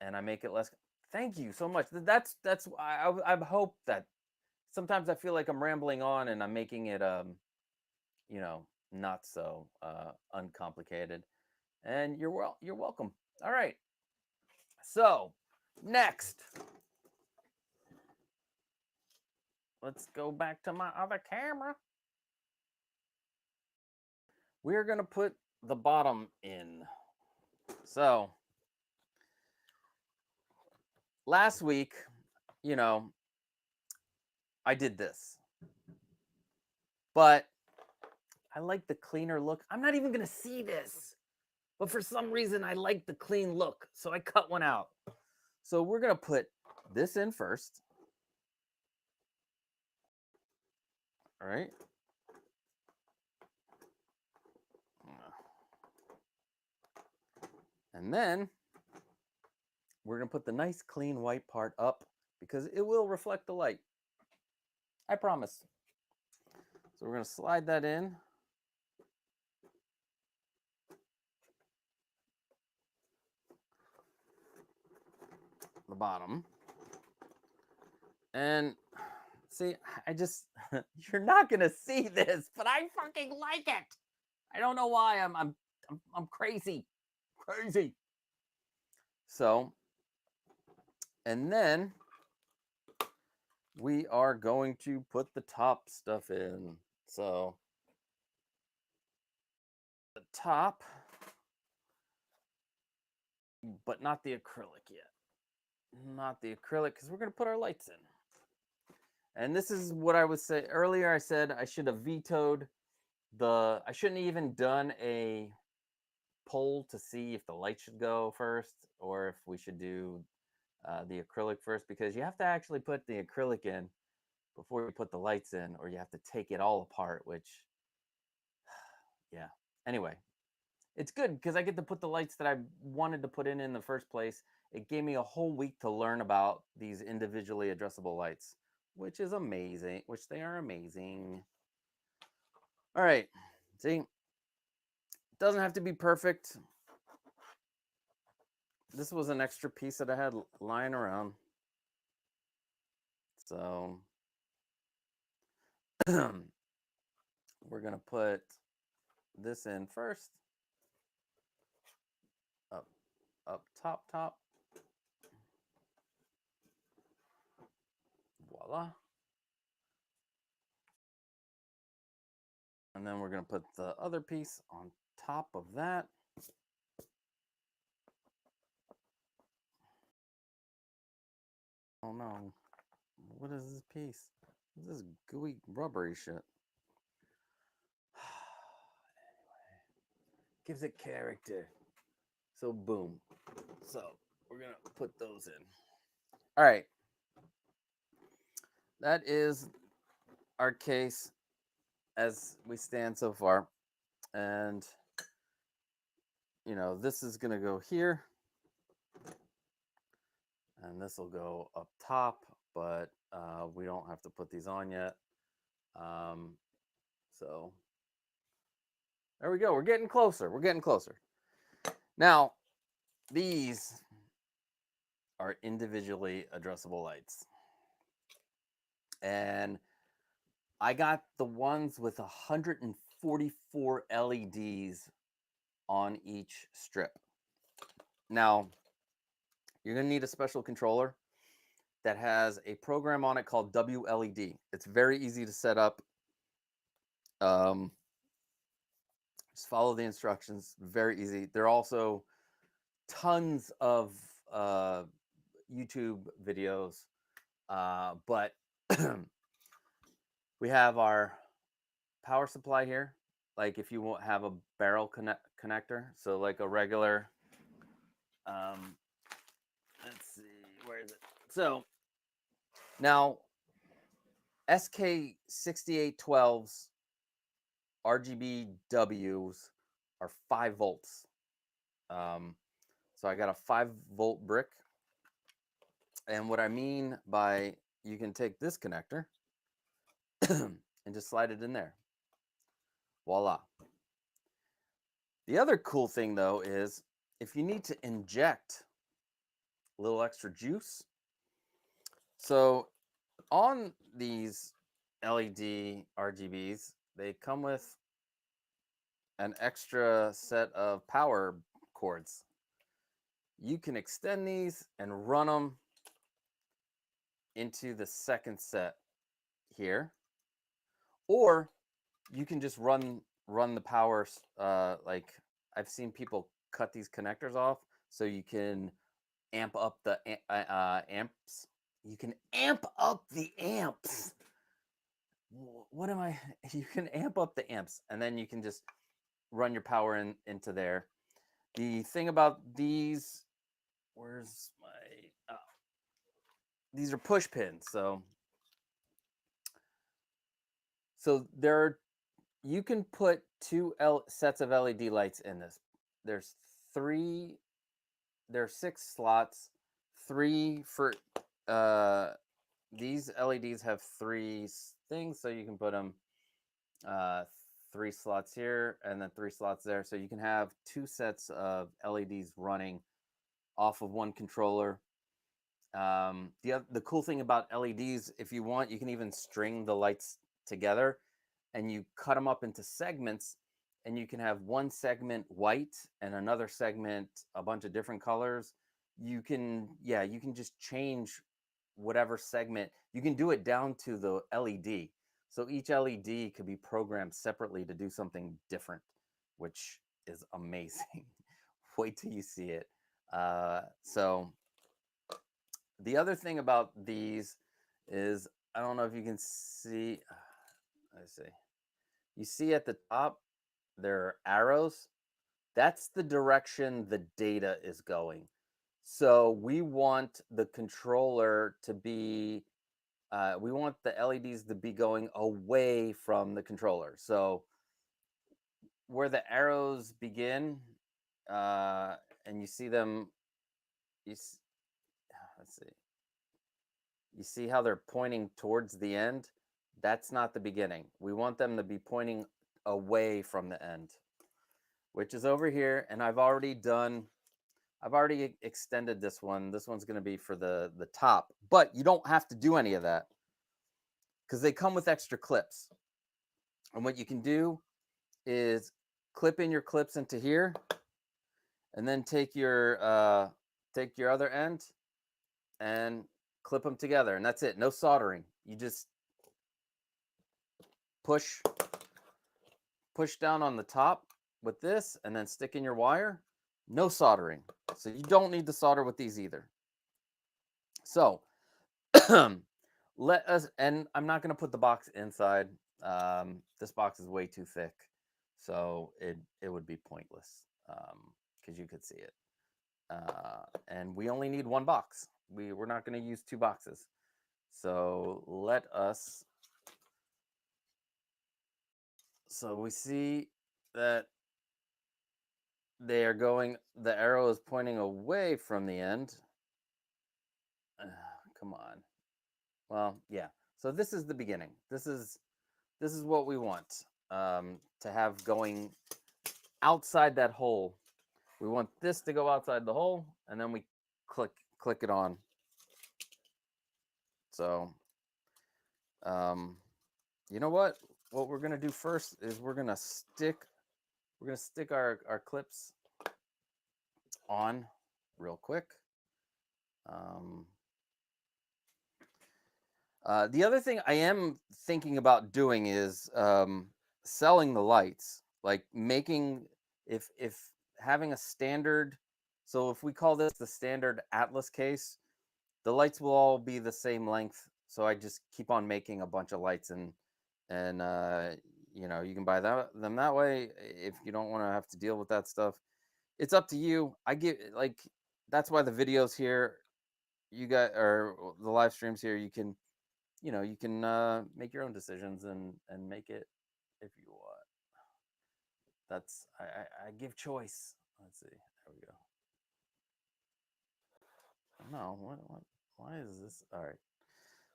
I make it less. Thank you so much. I hope that sometimes I feel like I'm rambling on and I'm making it not so uncomplicated. And you're welcome. All right. So next, let's go back to my other camera. We're gonna put the bottom in. So last week, I did this, but I like the cleaner look. I'm not even gonna see this, but for some reason I like the clean look, so I cut one out. So we're gonna put this in first. All right. And then we're gonna put the nice clean white part up because it will reflect the light. I promise. So we're gonna slide that in. The bottom. And see, you're not gonna see this, but I fucking like it. I don't know why. I'm crazy. So, and then we are going to put the top stuff in. So the top, but not the acrylic yet. Not the acrylic, because we're going to put our lights in. And this is what I was saying earlier. I said I should have vetoed I shouldn't have even done a poll to see if the light should go first or if we should do the acrylic first, because you have to actually put the acrylic in before you put the lights in, or you have to take it all apart, which, yeah. Anyway, it's good because I get to put the lights that I wanted to put in the first place. It gave me a whole week to learn about these individually addressable lights, which is amazing, which they are amazing. All right, see, doesn't have to be perfect. This was an extra piece that I had lying around. So we're gonna put this in first. Up top. Voila. And then we're gonna put the other piece on top of that. Oh no, what is this piece? This is gooey, rubbery shit. Anyway, gives it character. So boom. So we're gonna put those in. All right. That is our case as we stand so far. And, you know, this is gonna go here. And this will go up top, but we don't have to put these on yet. So there we go. We're getting closer. We're getting closer. Now, these are individually addressable lights. And I got the ones with 144 LEDs on each strip. Now, you're going to need a special controller that has a program on it called WLED. It's very easy to set up. Just follow the instructions. Very easy. There are also tons of YouTube videos, but we have our power supply here. Like if you won't have a barrel connector, so like a regular, let's see, where is it? So now SK6812's RGBWs are 5 volts. So I got a 5-volt brick. And what I mean by, you can take this connector and just slide it in there. Voila. The other cool thing though is if you need to inject a little extra juice. So on these LED RGBs, they come with an extra set of power cords. You can extend these and run them into the second set here, or you can just run the power. Like I've seen people cut these connectors off, so you can amp up the amps. You can amp up the amps. What am I? You can amp up the amps, and then you can just run your power into there. The thing about these, where's my? These are push pins, so there are, you can put 2 sets of LED lights in this. There's 6 slots, 3 for these LEDs have 3 things, so you can put them 3 slots here and then 3 slots there, so you can have 2 sets of LEDs running off of one controller. The cool thing about LEDs, if you want, you can even string the lights together and you cut them up into segments, and you can have one segment white and another segment a bunch of different colors. You can just change whatever segment. You can do it down to the LED. So each LED could be programmed separately to do something different, which is amazing. Wait till you see it. So the other thing about these is, I don't know if you can see, let's see. You see at the top, there are arrows. that's the direction the data is going. So we want the controller to be, we want the LEDs to be going away from the controller. So where the arrows begin, and you see them, let's see, you see how they're pointing towards the end? That's not the beginning. We want them to be pointing away from the end, which is over here. And I've already extended this one. This one's going to be for the top, but you don't have to do any of that because they come with extra clips. And what you can do is clip in your clips into here, and then take your other end and clip them together, and that's it. No soldering. You just push down on the top with this, and then stick in your wire. No soldering. So you don't need to solder with these either. So let us, and I'm not going to put the box inside. This box is way too thick, so it would be pointless because you could see it. And we only need one box. We're not going to use two boxes. So let us. So we see that they are going. The arrow is pointing away from the end. Come on. Well, yeah. So this is the beginning. This is what we want to have going outside that hole. We want this to go outside the hole, and then we click it on. So, you know what? What we're gonna do first is we're gonna stick our clips on real quick. The other thing I am thinking about doing is selling the lights, like making if having a standard. So if we call this the standard Atlas case, the lights will all be the same length. So I just keep on making a bunch of lights, and you know, you can buy them that way if you don't want to have to deal with that stuff. It's up to you. I get, like, that's why the videos here, you got, or the live streams here, you can, you know, you can make your own decisions and make it if you want. That's I give choice. Let's see. There we go. No, what why is this? All right.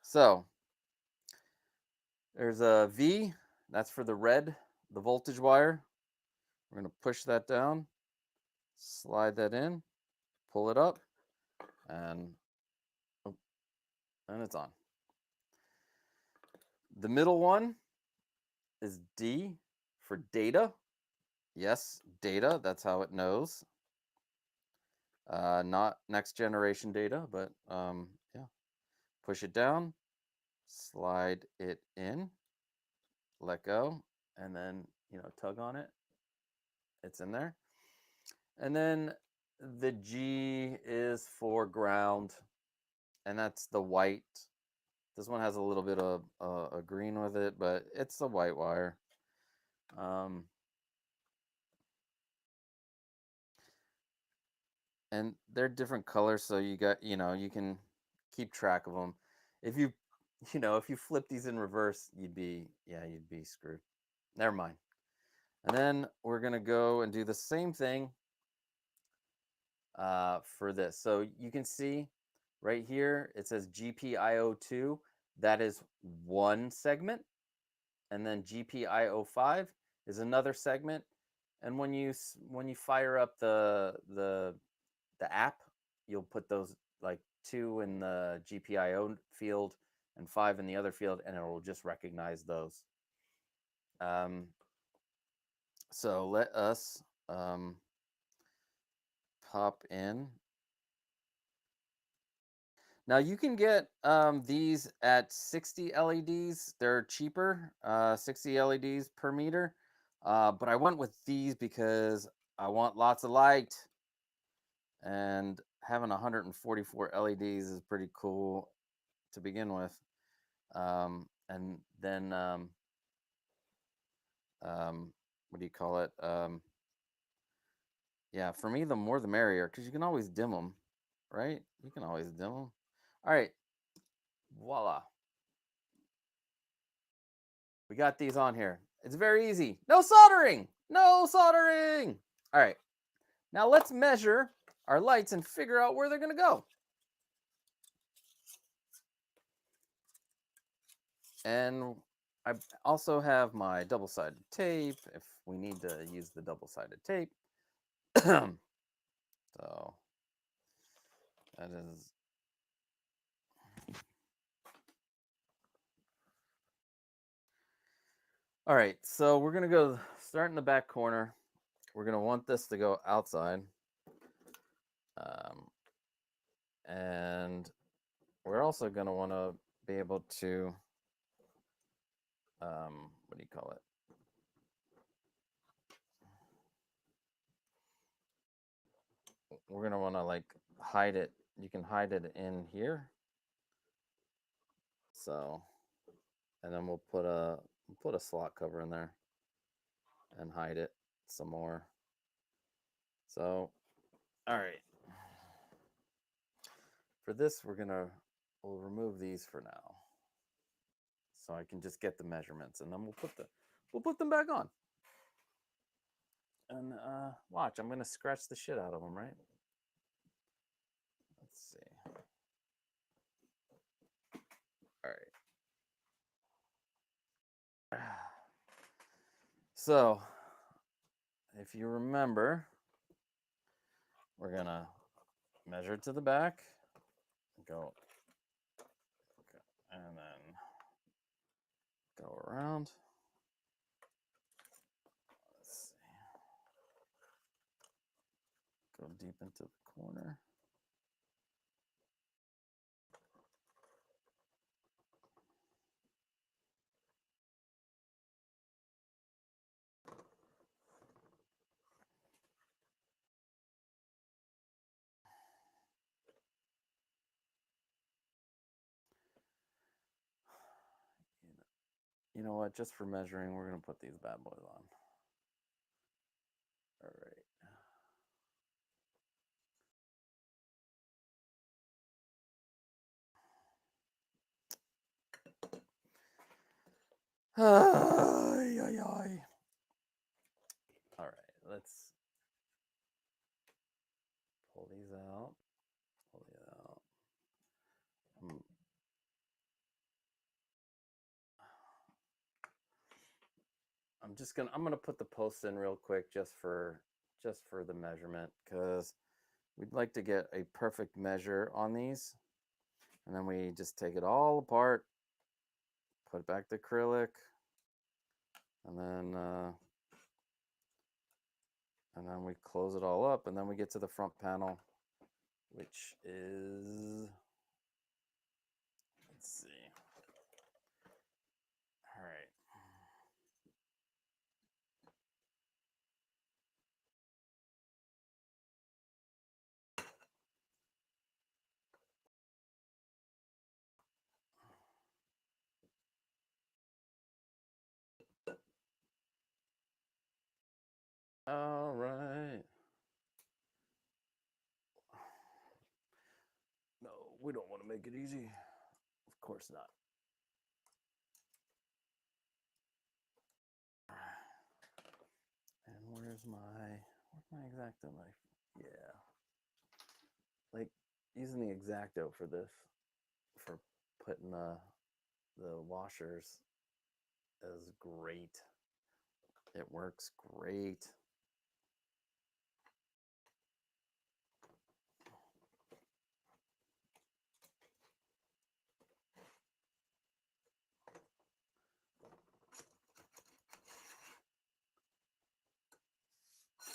So there's a V. That's for the red, the voltage wire. We're going to push that down, slide that in, pull it up, and it's on. The middle one is D for data. Yes, data. That's how it knows. Not next generation data, but yeah. Push it down, slide it in, let go, and then, you know, tug on it. It's in there. And then the G is for ground, and that's the white. This one has a little bit of a green with it, but it's the white wire. And they're different colors, so you got, you know, you can keep track of them. If you, you know, if you flip these in reverse, you'd be screwed. Never mind. And then we're gonna go and do the same thing for this. So you can see right here it says GPIO2. That is one segment, and then GPIO5 is another segment. And when you fire up the app, you'll put those, like, 2 in the GPIO field and 5 in the other field, and it will just recognize those. So let us pop in. Now you can get these at 60 LEDs. They're cheaper, 60 LEDs per meter. But I went with these because I want lots of light. And having 144 LEDs is pretty cool to begin with. And then, what do you call it? Yeah, for me, the more the merrier, because you can always dim them, right? You can always dim them. All right, voila. We got these on here. It's very easy. No soldering. No soldering. All right. Now let's measure our lights and figure out where they're going to go. And I also have my double-sided tape if we need to use the double-sided tape. So that is... All right, so we're going to go start in the back corner. We're going to want this to go outside. And we're also going to want to be able to, what do you call it? We're going to want to like hide it. You can hide it in here. So, and then we'll put a slot cover in there and hide it some more. So, all right. For this, we'll remove these for now. So I can just get the measurements, and then we'll put them back on. And watch, I'm gonna scratch the shit out of them, right? Let's see. All right. So, if you remember, we're gonna measure to the back, go, and then go around. Let's see. Go deep into the corner. You know what? Just for measuring, we're going to put these bad boys on. All right. All right, let's pull these out. Pull these out. I'm gonna put the posts in real quick just for the measurement, because we'd like to get a perfect measure on these, and then we just take it all apart, put back the acrylic, and then we close it all up, and then we get to the front panel, which is, let's see. All right. All right. No, we don't want to make it easy. Of course not. And where's my X-Acto knife? Yeah. Like, using the X-Acto for this, for putting the washers, is great. It works great.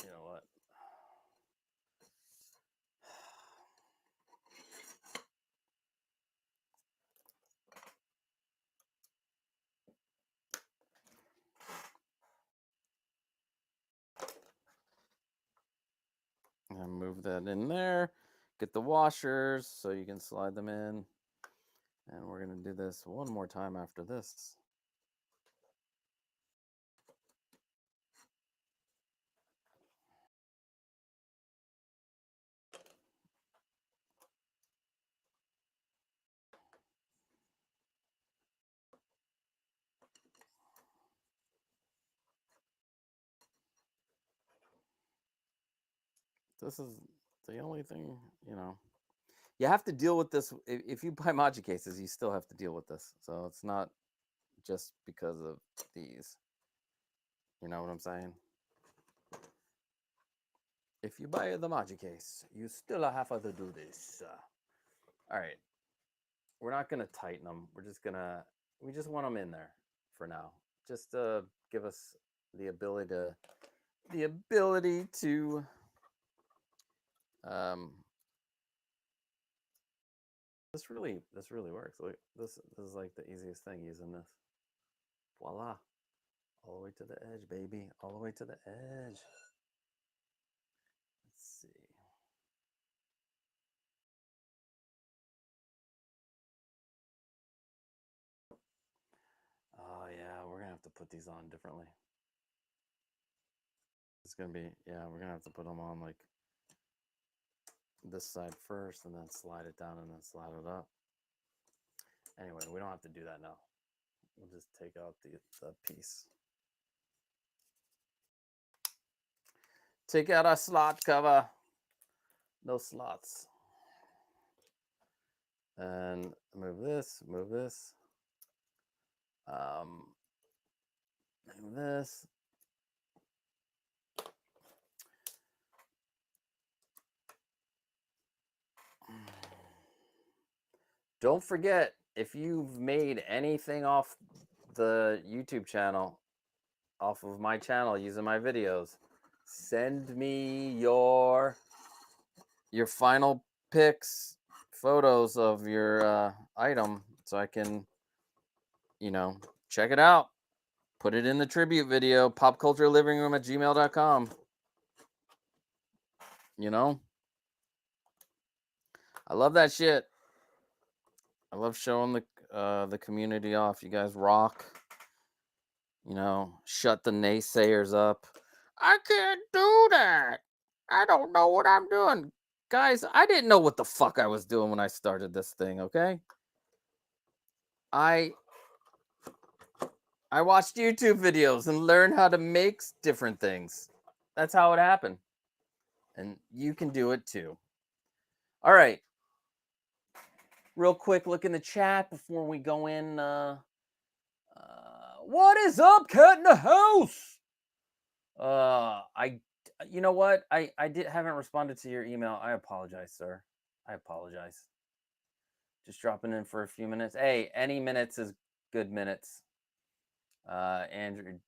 You know what? And move that in there. Get the washers so you can slide them in. And we're going to do this one more time after this. This is the only thing, you know. You have to deal with this. If you buy Maji cases, you still have to deal with this. So it's not just because of these. You know what I'm saying? If you buy the Maji case, you still have to do this. All right. We're not going to tighten them. We just want them in there for now. Just to give us the ability to, this really works. Like this is like the easiest thing using this. Voila. All the way to the edge, baby. All the way to the edge. Let's see. Oh yeah, we're gonna have to put these on differently. It's gonna be, yeah, we're gonna have to put them on like this side first and then slide it down and then slide it up. Anyway, we don't have to do that now. We'll just take out the piece. Take out our slot cover. No slots. And move this, move this. Move this. Don't forget, if you've made anything off the YouTube channel, off of my channel using my videos, send me your final pics, photos of your item so I can, you know, check it out. Put it in the tribute video, popculturelivingroom@gmail.com. You know? I love that shit. I love showing the community off. You guys rock. You know, shut the naysayers up. I can't do that. I don't know what I'm doing. Guys, I didn't know what the fuck I was doing when I started this thing, okay? I watched YouTube videos and learned how to make different things. That's how it happened. And you can do it too. All right. Real quick look in the chat before we go in. What is up, cat in the house? You know what? I haven't responded to your email. I apologize, sir. I apologize. Just dropping in for a few minutes. Hey, any minutes is good minutes. Andrew,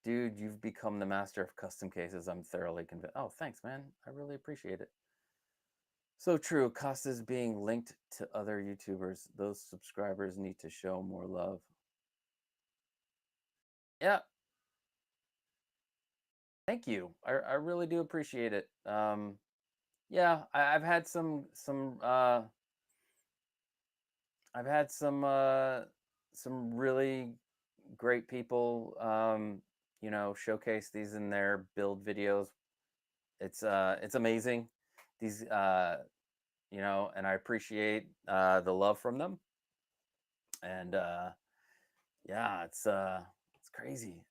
dude, you've become the master of custom cases. I'm thoroughly convinced. Oh, thanks, man. I really appreciate it. So true. Costa's being linked to other YouTubers. Those subscribers need to show more love. Yeah. Thank you. I really do appreciate it. Yeah, I've had some really great people you know, showcase these in their build videos. It's amazing. These you know, and I appreciate the love from them. And yeah, it's crazy.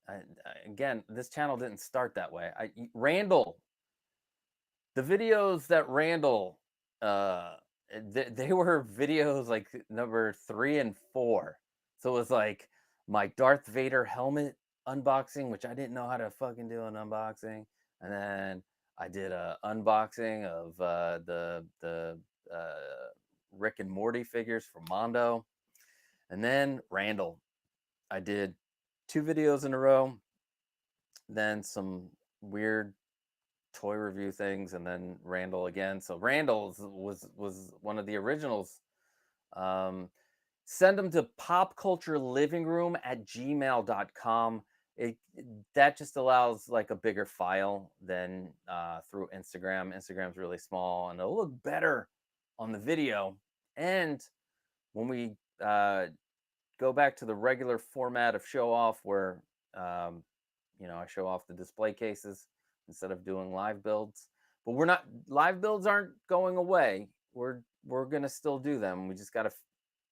Again, this channel didn't start that way. Randall, the videos that Randall they were videos like number 3 and 4. So it was like my Darth Vader helmet unboxing, which I didn't know how to fucking do an unboxing, and then I did a unboxing of the Rick and Morty figures from Mondo, and then Randall. I did 2 videos in a row, then some weird toy review things, and then Randall again. So Randall was one of the originals. Send them to popculturelivingroom@gmail.com. That just allows like a bigger file than through Instagram. Instagram's really small and it'll look better on the video. And when we go back to the regular format of show off, where you know, I show off the display cases instead of doing live builds. But live builds aren't going away. We're gonna still do them. We just gotta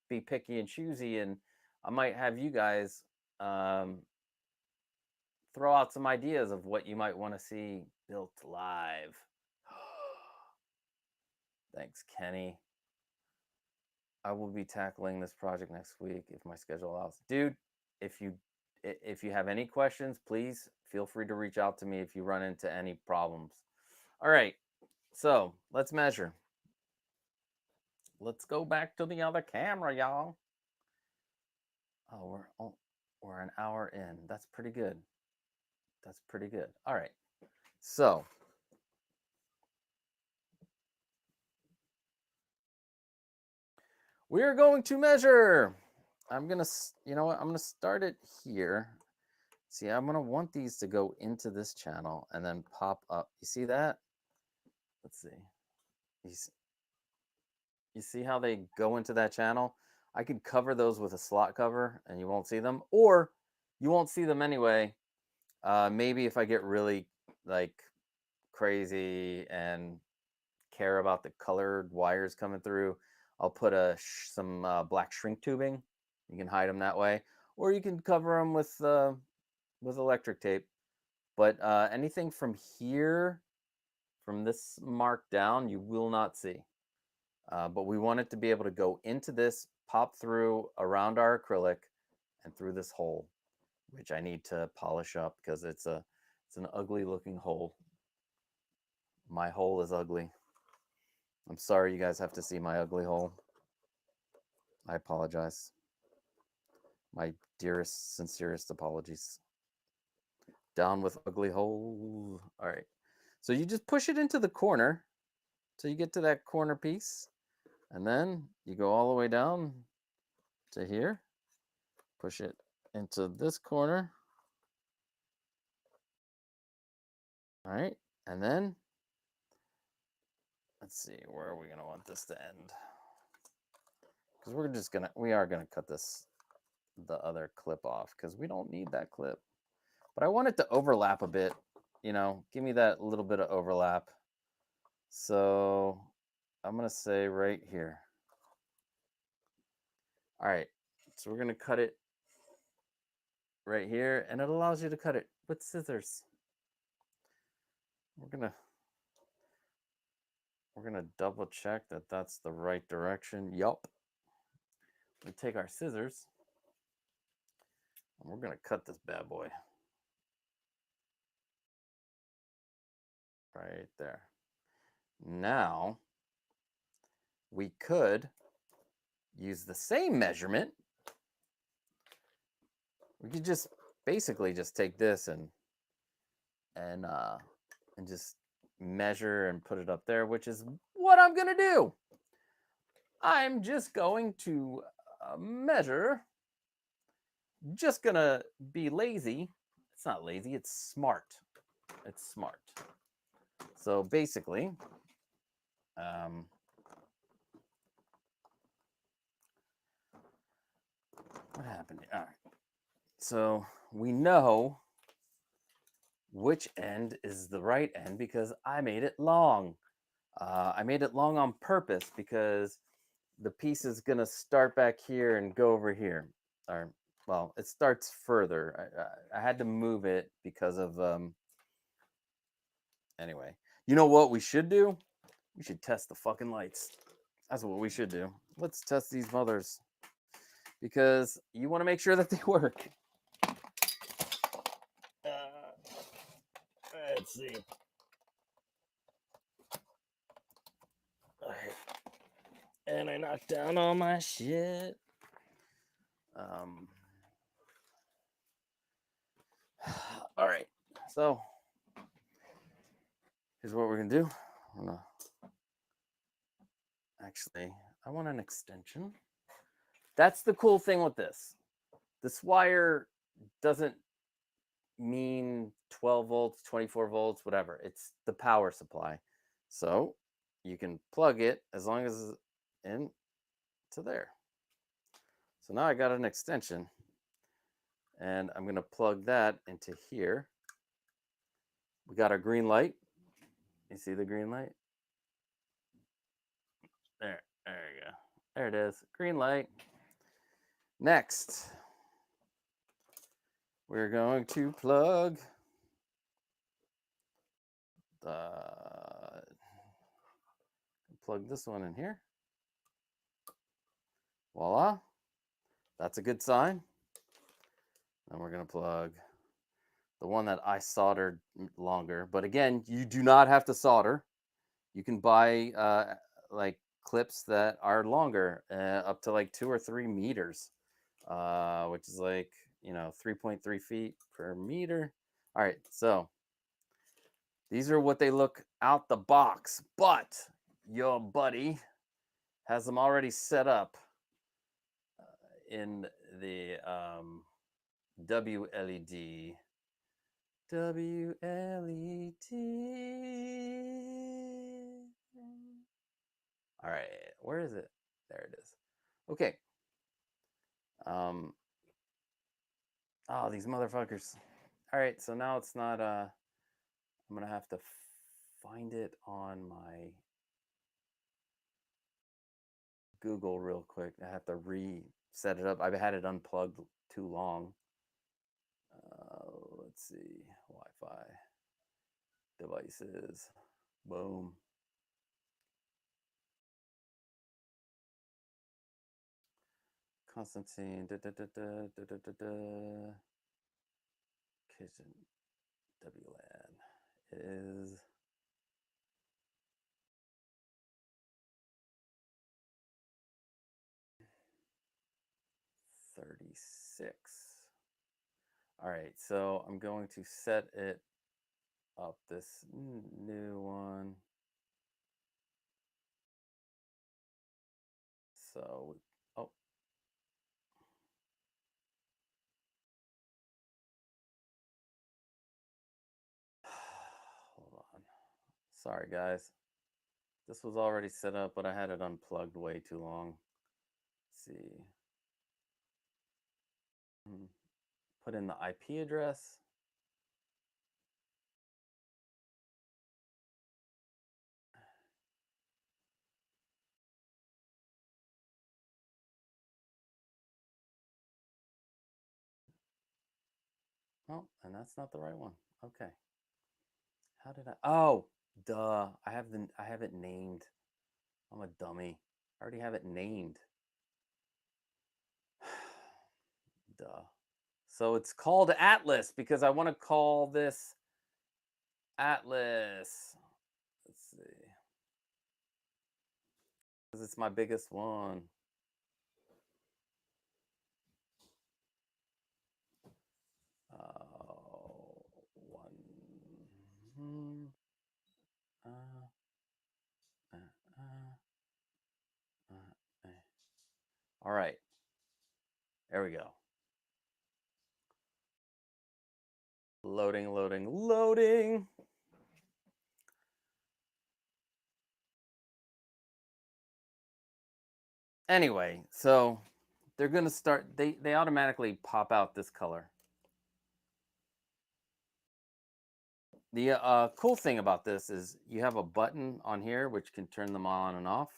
be picky and choosy, and I might have you guys throw out some ideas of what you might want to see built live. Thanks, Kenny. I will be tackling this project next week if my schedule allows. Dude, if you have any questions, please feel free to reach out to me if you run into any problems. All right, so let's measure. Let's go back to the other camera, y'all. Oh, we're an hour in. That's pretty good. That's pretty good. All right, so we're going to measure. I'm gonna, you know what? I'm gonna start it here. See, I'm gonna want these to go into this channel and then pop up. You see that? Let's see. You see how they go into that channel? I could cover those with a slot cover and you won't see them, or you won't see them anyway. Maybe if I get really like crazy and care about the colored wires coming through, I'll put some black shrink tubing. You can hide them that way, or you can cover them with electric tape. But anything from here, from this mark down, you will not see. But we want it to be able to go into this, pop through around our acrylic, and through this hole, which I need to polish up because it's an ugly looking hole. My hole is ugly. I'm sorry you guys have to see my ugly hole. I apologize. My dearest, sincerest apologies. Down with ugly hole. All right. So you just push it into the corner till you get to that corner piece. And then you go all the way down to here. Push it into this corner. All right. And then, let's see, where are we going to want this to end? Because we are going to cut the other clip off because we don't need that clip. But I want it to overlap a bit, you know, give me that little bit of overlap. So I'm going to say right here. All right, so we're going to cut it right here, and it allows you to cut it with scissors. We're gonna double check that that's the right direction. Yup. We take our scissors, and we're gonna cut this bad boy. Right there. Now, we could use the same measurement. We could just basically just take this and just measure and put it up there, which is what I'm gonna do. I'm just going to measure. Just gonna be lazy. It's not lazy, it's smart. It's smart. So basically, what happened here? All right. So we know which end is the right end because I made it long. I made it long on purpose because the piece is going to start back here and go over here. Or, well, it starts further. I had to move it because of, anyway. You know what we should do? We should test the fucking lights. That's what we should do. Let's test these mothers because you want to make sure that they work. Let's see. All right. And I knocked down all my shit. All right. So here's what we're gonna do. Actually, I want an extension. That's the cool thing with this. This wire doesn't mean 12 volts, 24 volts, whatever. It's the power supply. So you can plug it as long as it's in to there. So now I got an extension and I'm going to plug that into here. We got our green light. You see the green light? There you go. There it is, green light. Next, we're going to plug plug this one in here. Voila. That's a good sign. Then we're going to plug the one that I soldered longer. But again, you do not have to solder. You can buy like clips that are longer, up to like 2 or 3 meters, which is like, 3.3 feet per meter. All right, so these are what they look out the box, but your buddy has them already set up in the WLED. WLED. All right, where is it? There it is. Okay. Oh, these motherfuckers. All right, so now it's not, I'm gonna have to find it on my Google real quick. I have to reset it up. I've had it unplugged too long. Let's see, Wi-Fi devices. Boom. Constantine. Kitchen WLAN is 36. All right, so I'm going to set it up, this new one. So, oh. Hold on. Sorry, guys. This was already set up, but I had it unplugged way too long. Let's see. Put in the IP address. Oh, and that's not the right one. Okay. How did I? Oh, duh. I have it named. I'm a dummy. I already have it named. Duh. So it's called Atlas because I want to call this Atlas. Let's see. Because it's my biggest one. All right. There we go. Loading, loading, loading. Anyway, so they're going to start, they automatically pop out this color. The cool thing about this is you have a button on here which can turn them on and off.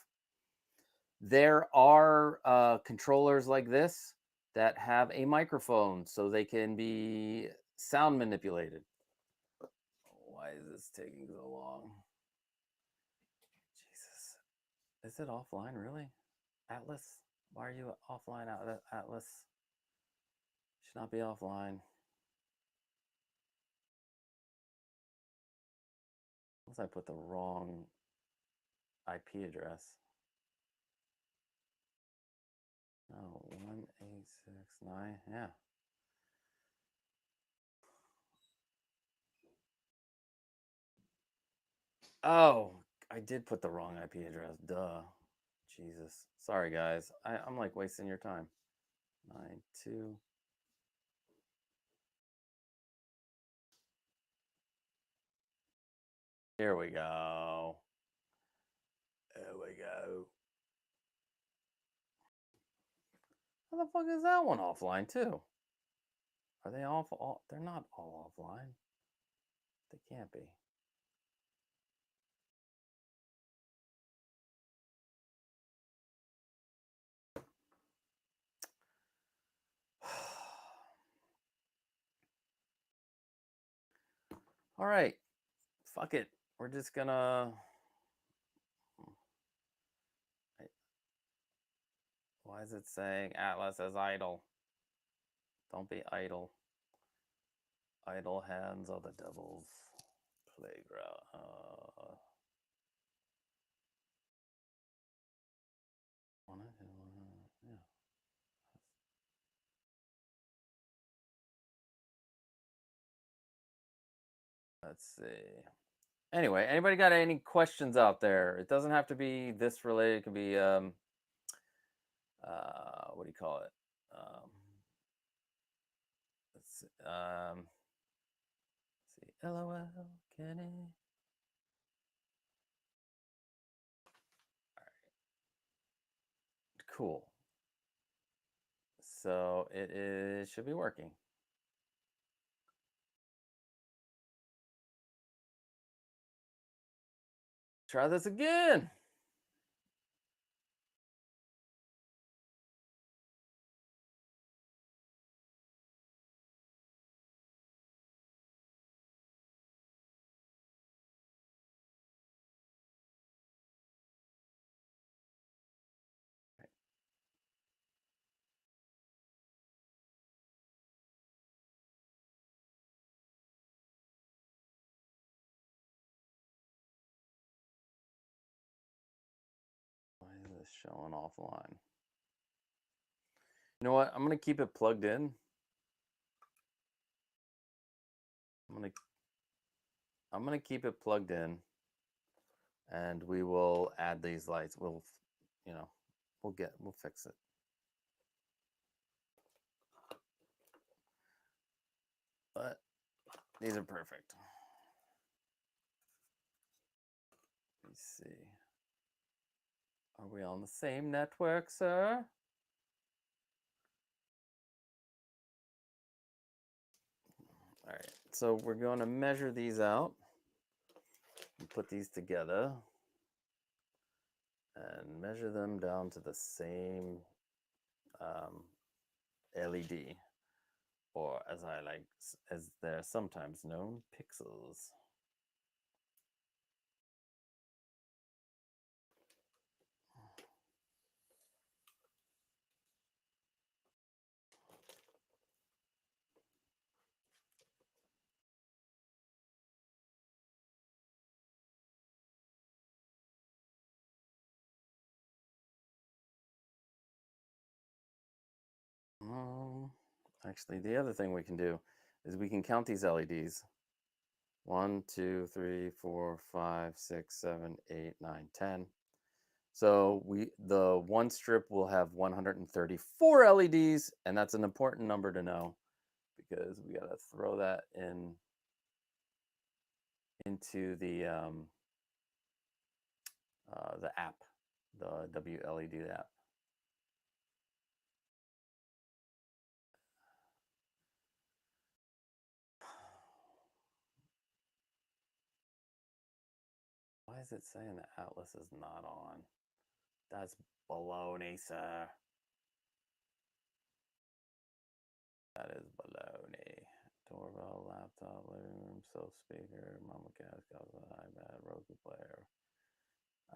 There are controllers like this that have a microphone so they can be sound manipulated. Why is this taking so long? Jesus. Is it offline, really? Atlas? Why are you offline, Atlas? Should not be offline. Unless I put the wrong IP address. Oh, 1869, yeah. Oh, I did put the wrong IP address, duh. Jesus. Sorry, guys. I'm like wasting your time. 92. Here we go. There we go. How the fuck is that one offline too? Are they all they're not all offline. They can't be. All right. Fuck it. We're just gonna Why is it saying Atlas is idle? Don't be idle. Idle hands are the devil's playground. Yeah. Let's see. Anyway, anybody got any questions out there? It doesn't have to be this related. It could be what do you call it? Let's see. LOL, Kenny. All right. Cool. So it should be working. Try this again. Why is this showing offline? You know what? I'm gonna keep it plugged in. I'm gonna keep it plugged in, and we will add these lights. We'll fix it. But these are perfect. Let's see. Are we on the same network, sir? All right, so we're going to measure these out and put these together and measure them down to the same LED, or as they're sometimes known, pixels. Actually, the other thing we can do is we can count these LEDs. 1, 2, 3, 4, 5, 6, 7, 8, 9, 10. So the one strip will have 134 LEDs, and that's an important number to know because we got to throw that into the app, the WLED app. Why is it saying the Atlas is not on? That's baloney, sir. That is baloney. Doorbell, laptop, living room, sofa speaker, mama cat, iPad, Roku player.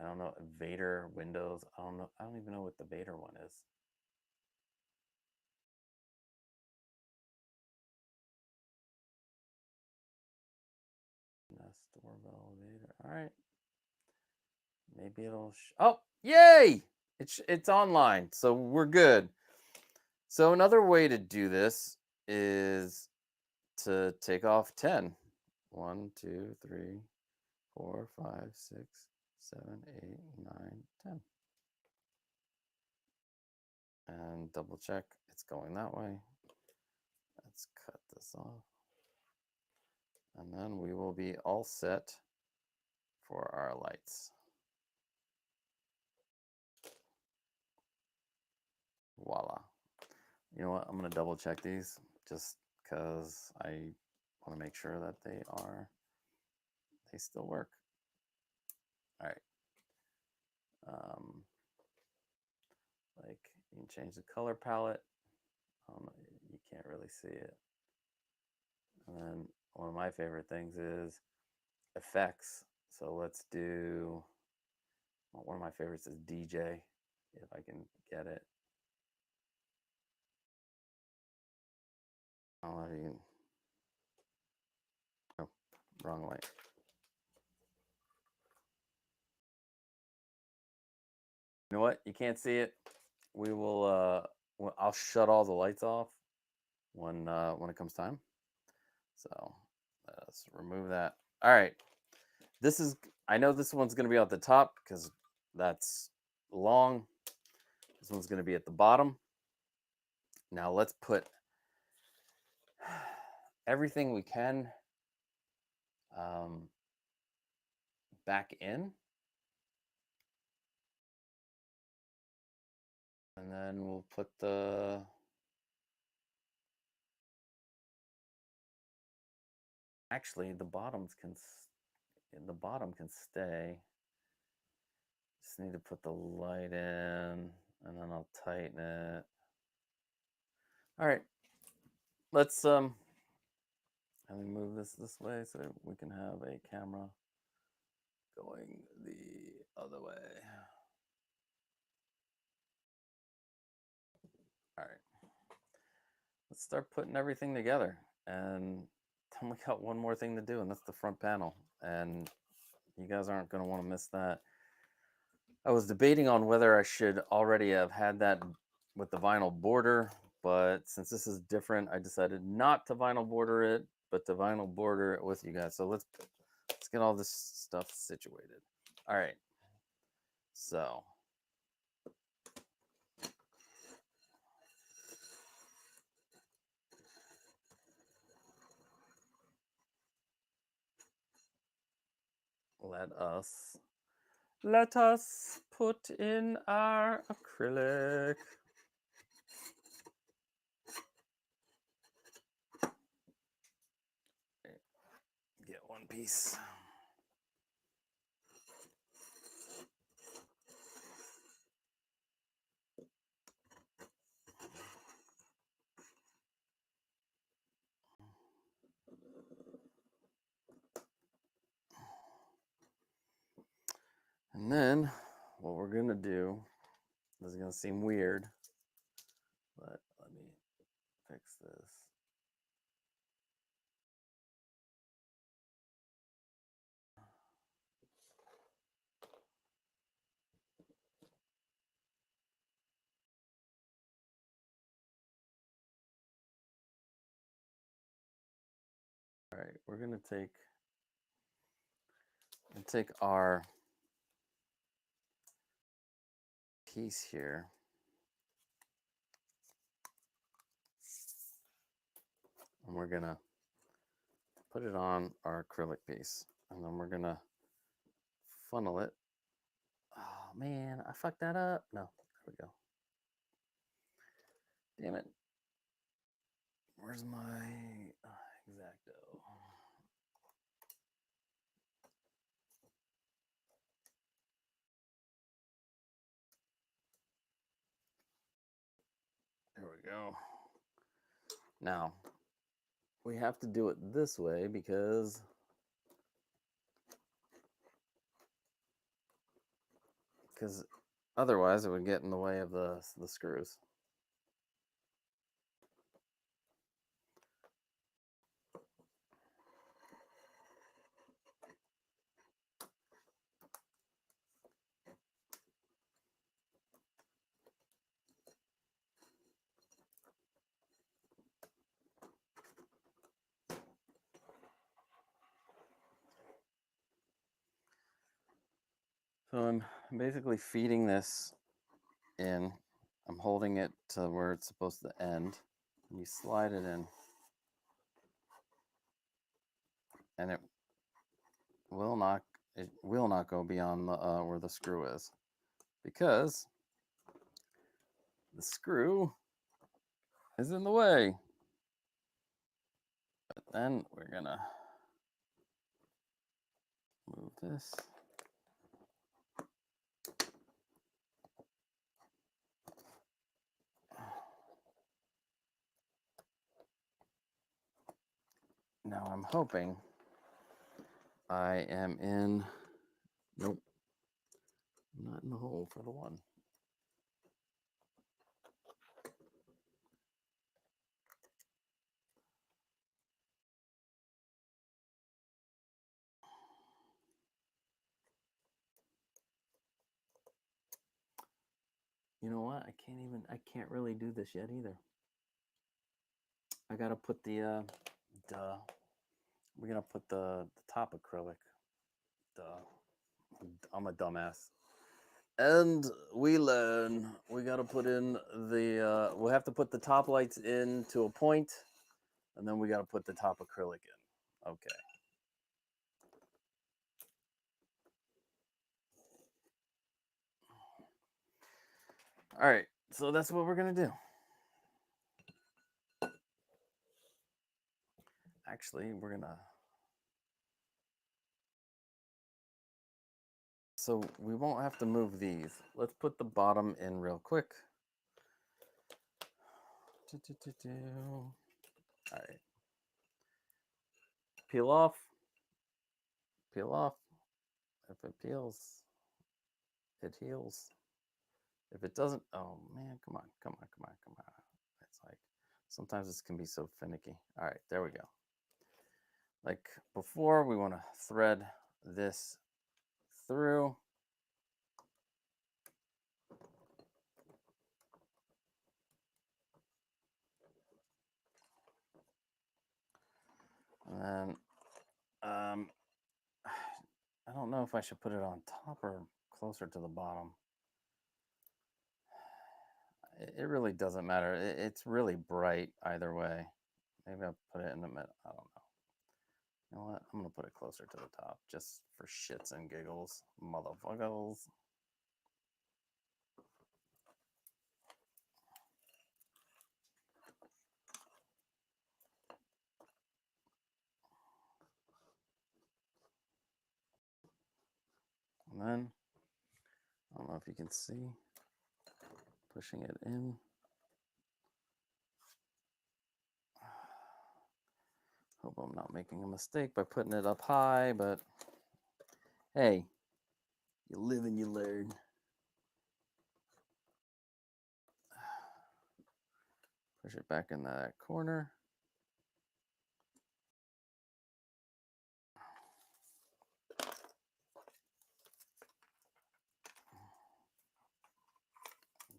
I don't know. Vader, Windows. I don't know. I don't even know what the Vader one is. Nest, doorbell, Vader. All right. Maybe it'll. Oh, yay! It's online, so we're good. So another way to do this is to take off 10. 1, 2, 3, 4, 5, 6, 7, 8, 9, 10. And double check it's going that way. Let's cut this off. And then we will be all set for our lights. Voila. You know what? I'm going to double check these just because I want to make sure that they still work. All right. Like you can change the color palette. You can't really see it. And then one of my favorite things is effects. So let's do, well, one of my favorites is DJ, if I can get it. I'll have you. Oh, wrong light. You know what? You can't see it. We will. I'll shut all the lights off when it comes time. So let's remove that. All right. This is. I know this one's going to be at the top because that's long. This one's going to be at the bottom. Now let's put everything we can back in. And then we'll put the actually the bottom can stay. Just need to put the light in and then I'll tighten it. All right. Let's let me move this way so we can have a camera going the other way. All right. Let's start putting everything together. And then we got one more thing to do, and that's the front panel. And you guys aren't going to want to miss that. I was debating on whether I should already have had that with the vinyl border, but since this is different, I decided not to vinyl border it, but to vinyl border it with you guys. So let's get all this stuff situated. All right. So let us put in our acrylic. Get one piece. And then what we're going to do, this is going to seem weird, but let me fix this. All right, we're going to take our piece here. And we're going to put it on our acrylic piece. And then we're going to funnel it. Oh, man, I fucked that up. No, there we go. Damn it. Where's my X-Acto? There we go. Now, we have to do it this way because otherwise it would get in the way of the screws. So I'm basically feeding this in. I'm holding it to where it's supposed to end. And you slide it in. And it will not go beyond the where the screw is, because the screw is in the way. But then we're gonna move this. Now I'm hoping I am in. Nope, I'm not in the hole for the one. You know what? I can't really do this yet either. I gotta put the, we're gonna put the top acrylic. I'm a dumbass. And we learn we gotta put in the, we'll have to put the top lights in to a point, and then we gotta put the top acrylic in. Okay. All right, so that's what we're gonna do. Actually, we're gonna, so we won't have to move these. Let's put the bottom in real quick. All right. Peel off. Peel off. If it peels, it heals. If it doesn't, oh man, come on. It's like, sometimes this can be so finicky. All right, there we go. Like before, we want to thread this through. And then, I don't know if I should put it on top or closer to the bottom. It really doesn't matter. It's really bright either way. Maybe I'll put it in the middle. I don't know. You know what? I'm going to put it closer to the top just for shits and giggles. Motherfuckers. And then, I don't know if you can see, pushing it in. Hope I'm not making a mistake by putting it up high, but hey, you live and you learn. Push it back in that corner.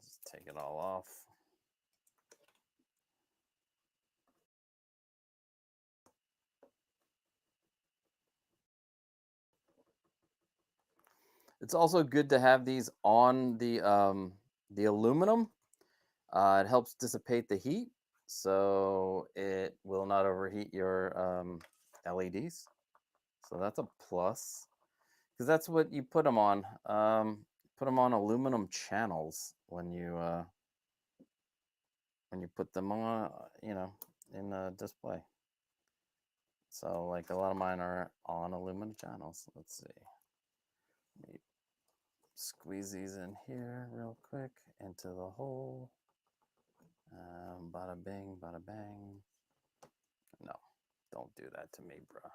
Just take it all off. It's also good to have these on the aluminum. It helps dissipate the heat, so it will not overheat your LEDs. So that's a plus, because that's what you put them on. Put them on aluminum channels when you put them on, you know, in a display. So like a lot of mine are on aluminum channels. Let's see. Let me squeeze these in here real quick into the hole. Bada bing, bada bang. No, don't do that to me, bro.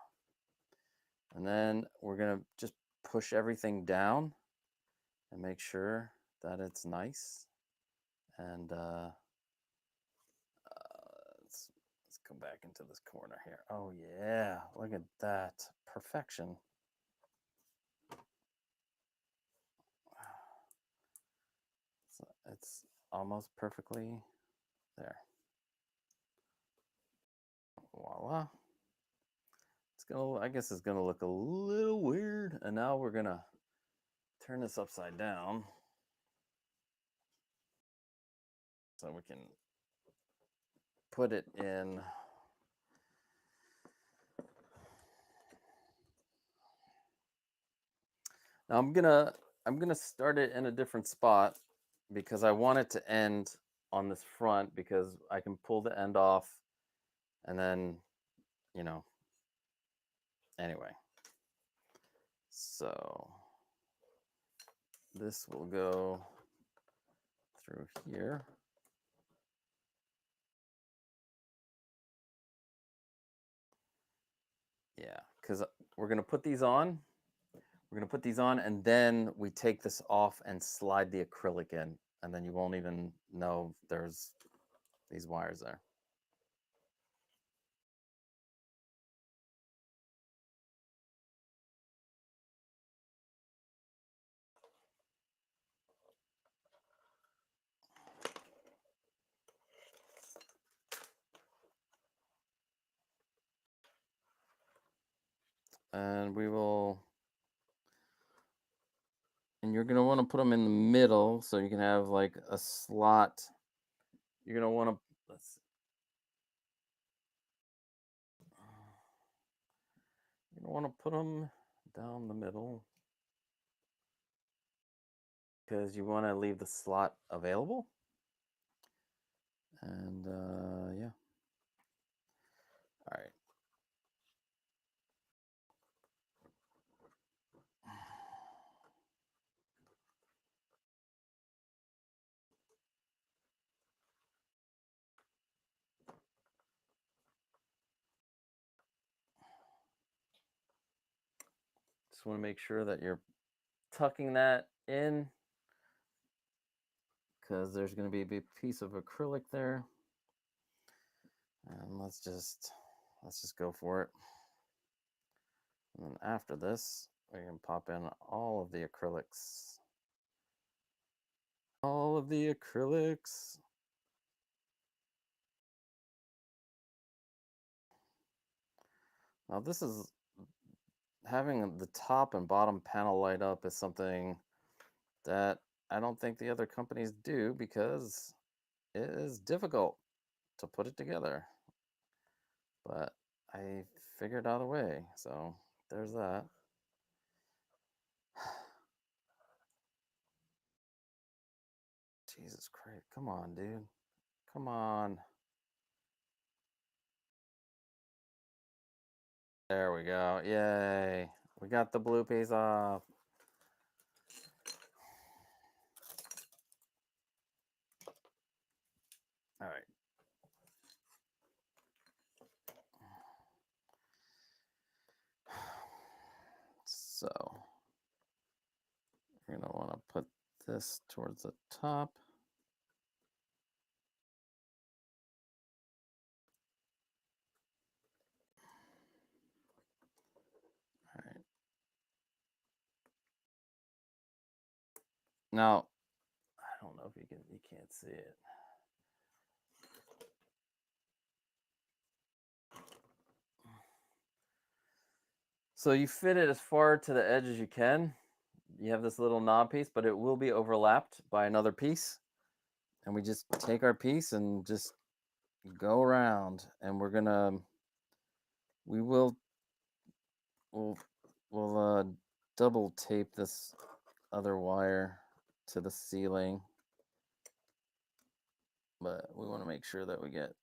And then we're gonna just push everything down and make sure that it's nice. And let's go back into this corner here. Oh yeah, look at that, perfection. So it's almost perfectly there. Voila. It's gonna, I guess it's gonna look a little weird. And now we're gonna turn this upside down so we can put it in. Now I'm gonna start it in a different spot because I want it to end on this front, because I can pull the end off and then, you know, anyway. So this will go through here. Yeah, because we're gonna put these on. We're gonna put these on, and then we take this off and slide the acrylic in, and then you won't even know there's these wires there. and we will, and you're going to want to put them in the middle so you can have like a slot. You're going to want to, let's see. You don't want to put them down the middle because you want to leave the slot available. And yeah. All right. Just want to make sure that you're tucking that in because there's going to be a big piece of acrylic there. And let's just go for it. And then after this, we can pop in all of the acrylics. All of the acrylics. Now this is, having the top and bottom panel light up is something that I don't think the other companies do because it is difficult to put it together. But I figured out a way, so there's that. Jesus Christ, come on, dude. Come on. There we go. Yay. We got the blue piece off. All right. So you're going to want to put this towards the top. All right. Now, I don't know if you can't see it. So you fit it as far to the edge as you can. You have this little knob piece, but it will be overlapped by another piece. And we just take our piece and just go around, and we'll double tape this other wire to the ceiling. But we want to make sure that we get,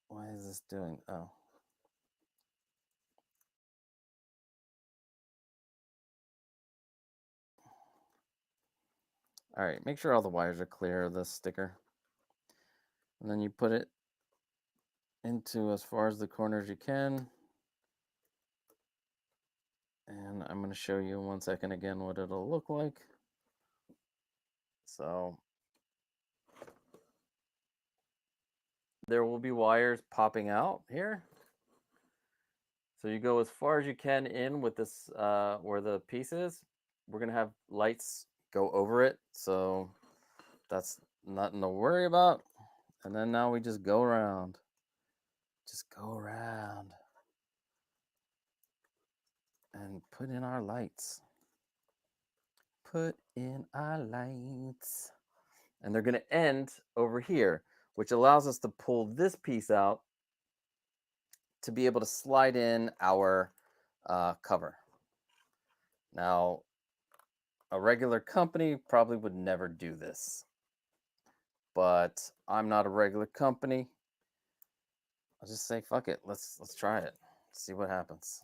why is this doing, oh. All right, make sure all the wires are clear of the sticker. And then you put it into as far as the corners you can. And I'm going to show you in 1 second again what it'll look like. So there will be wires popping out here. So you go as far as you can in with this, where the piece is. We're going to have lights go over it. So that's nothing to worry about. And then now we just go around. Just go around. And put in our lights. Put in our lights. And they're going to end over here, which allows us to pull this piece out to be able to slide in our cover. Now, a regular company probably would never do this, but I'm not a regular company. I'll just say, fuck it, let's try it, see what happens.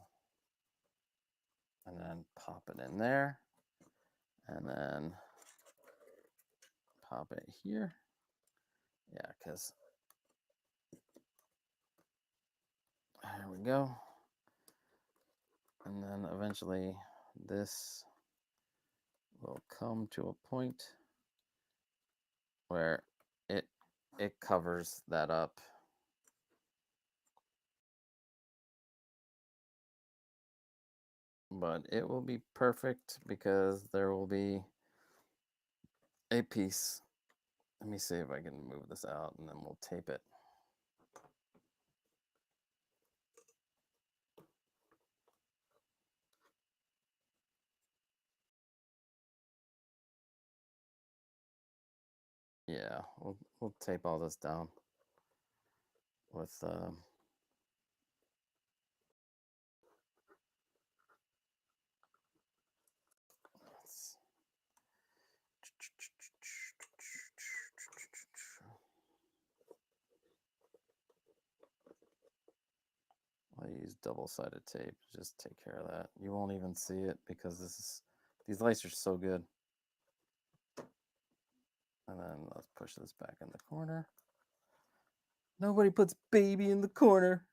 And then pop it in there, and then pop it here. Yeah, because there we go. And then eventually this will come to a point where it covers that up. But it will be perfect because there will be a piece. Let me see if I can move this out, and then we'll tape it. Yeah, we'll tape all this down with I'll use double-sided tape. Just take care of that. You won't even see it because these lights are so good. And then let's push this back in the corner. Nobody puts baby in the corner.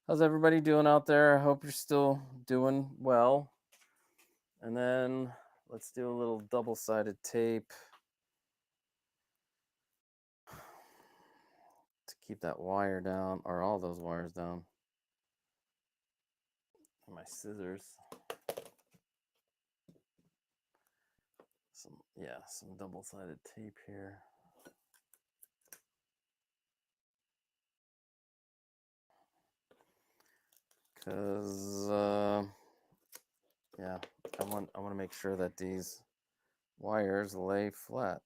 How's everybody doing out there? I hope you're still doing well. And then let's do a little double-sided tape to keep that wire down, or all those wires down. And my scissors. Some double-sided tape here. Because yeah, I want to make sure that these wires lay flat.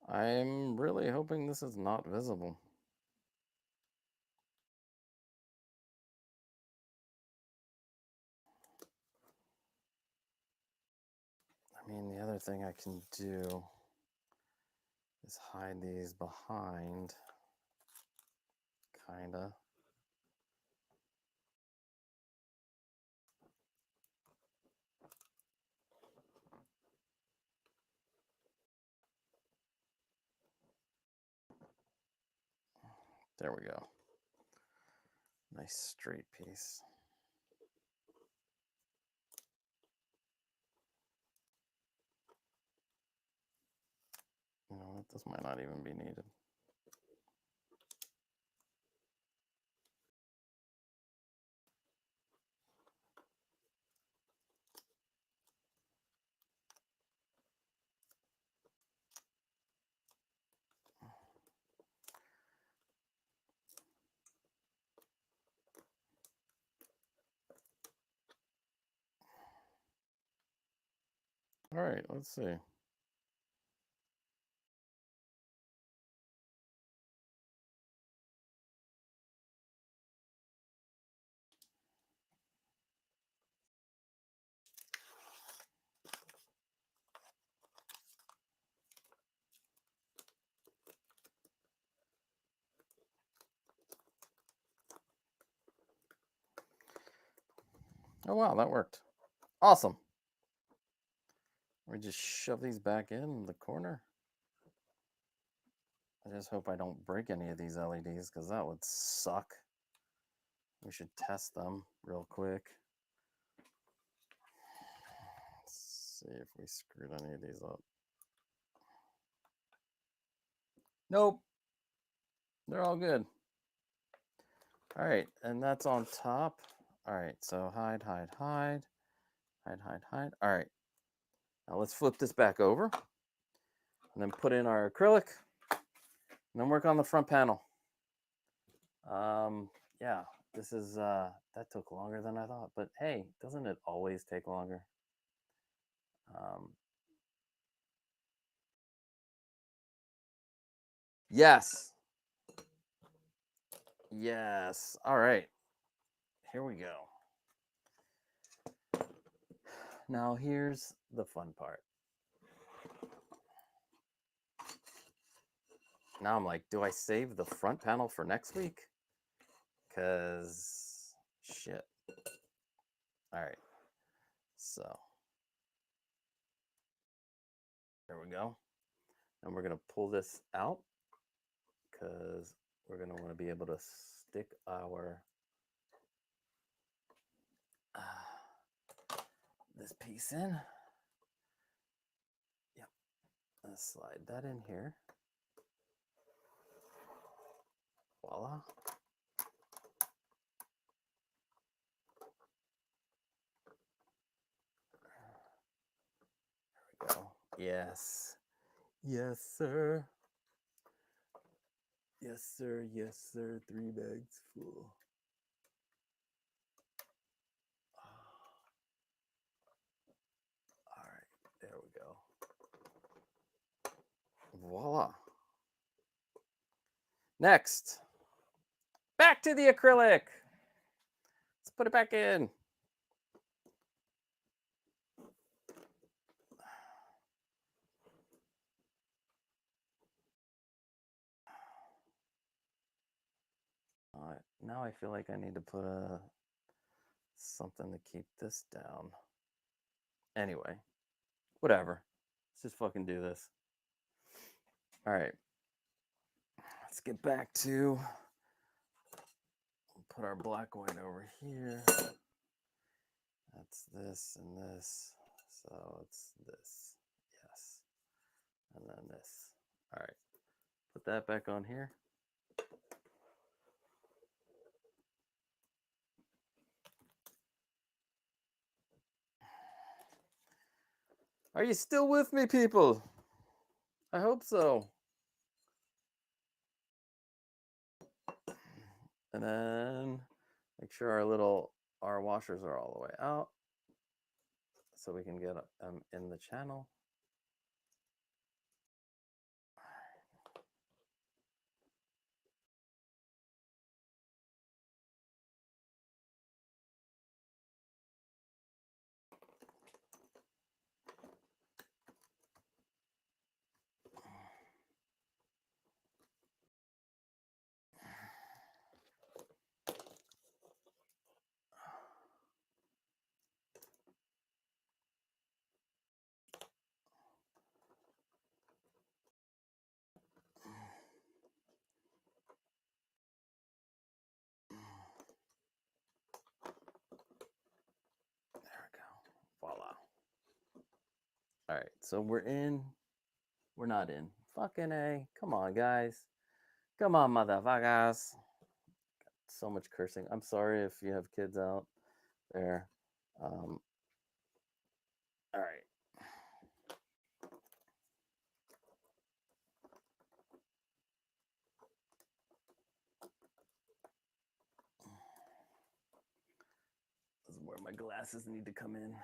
I'm really hoping this is not visible. I mean, the other thing I can do is hide these behind, kinda. There we go. Nice straight piece. You know what? This might not even be needed. All right, let's see. Oh, wow, that worked. Awesome. We just shove these back in the corner. I just hope I don't break any of these LEDs because that would suck. We should test them real quick. Let's see if we screwed any of these up. Nope. They're all good. All right, and that's on top. All right, so hide, hide, hide. Hide, hide, hide. All right. Now let's flip this back over and then put in our acrylic and then work on the front panel. Yeah, this is, that took longer than I thought, but hey, doesn't it always take longer? Yes. Yes. All right. Here we go. Now here's the fun part. Now I'm like, do I save the front panel for next week? Because shit. All right. So there we go. And we're going to pull this out because we're going to want to be able to stick our this piece in. Yep. Let's slide that in here. Voila. There we go. Yes. Yes, sir. Yes, sir. Yes, sir. 3 bags full. All right. There we go. Voila. Next, back to the acrylic. Let's put it back in. Now I feel like I need to put something to keep this down. Anyway, whatever. Let's just fucking do this. All right. Let's get back to, we'll put our black white over here. That's this and this. So it's this. Yes. And then this. All right. Put that back on here. Are you still with me, people? I hope so. And then make sure our washers are all the way out so we can get them in the channel. Voila. All right, so we're in. We're not in. Fucking A. Come on, guys. Come on, motherfuckers. So much cursing. I'm sorry if you have kids out there. All right. This is where my glasses need to come in.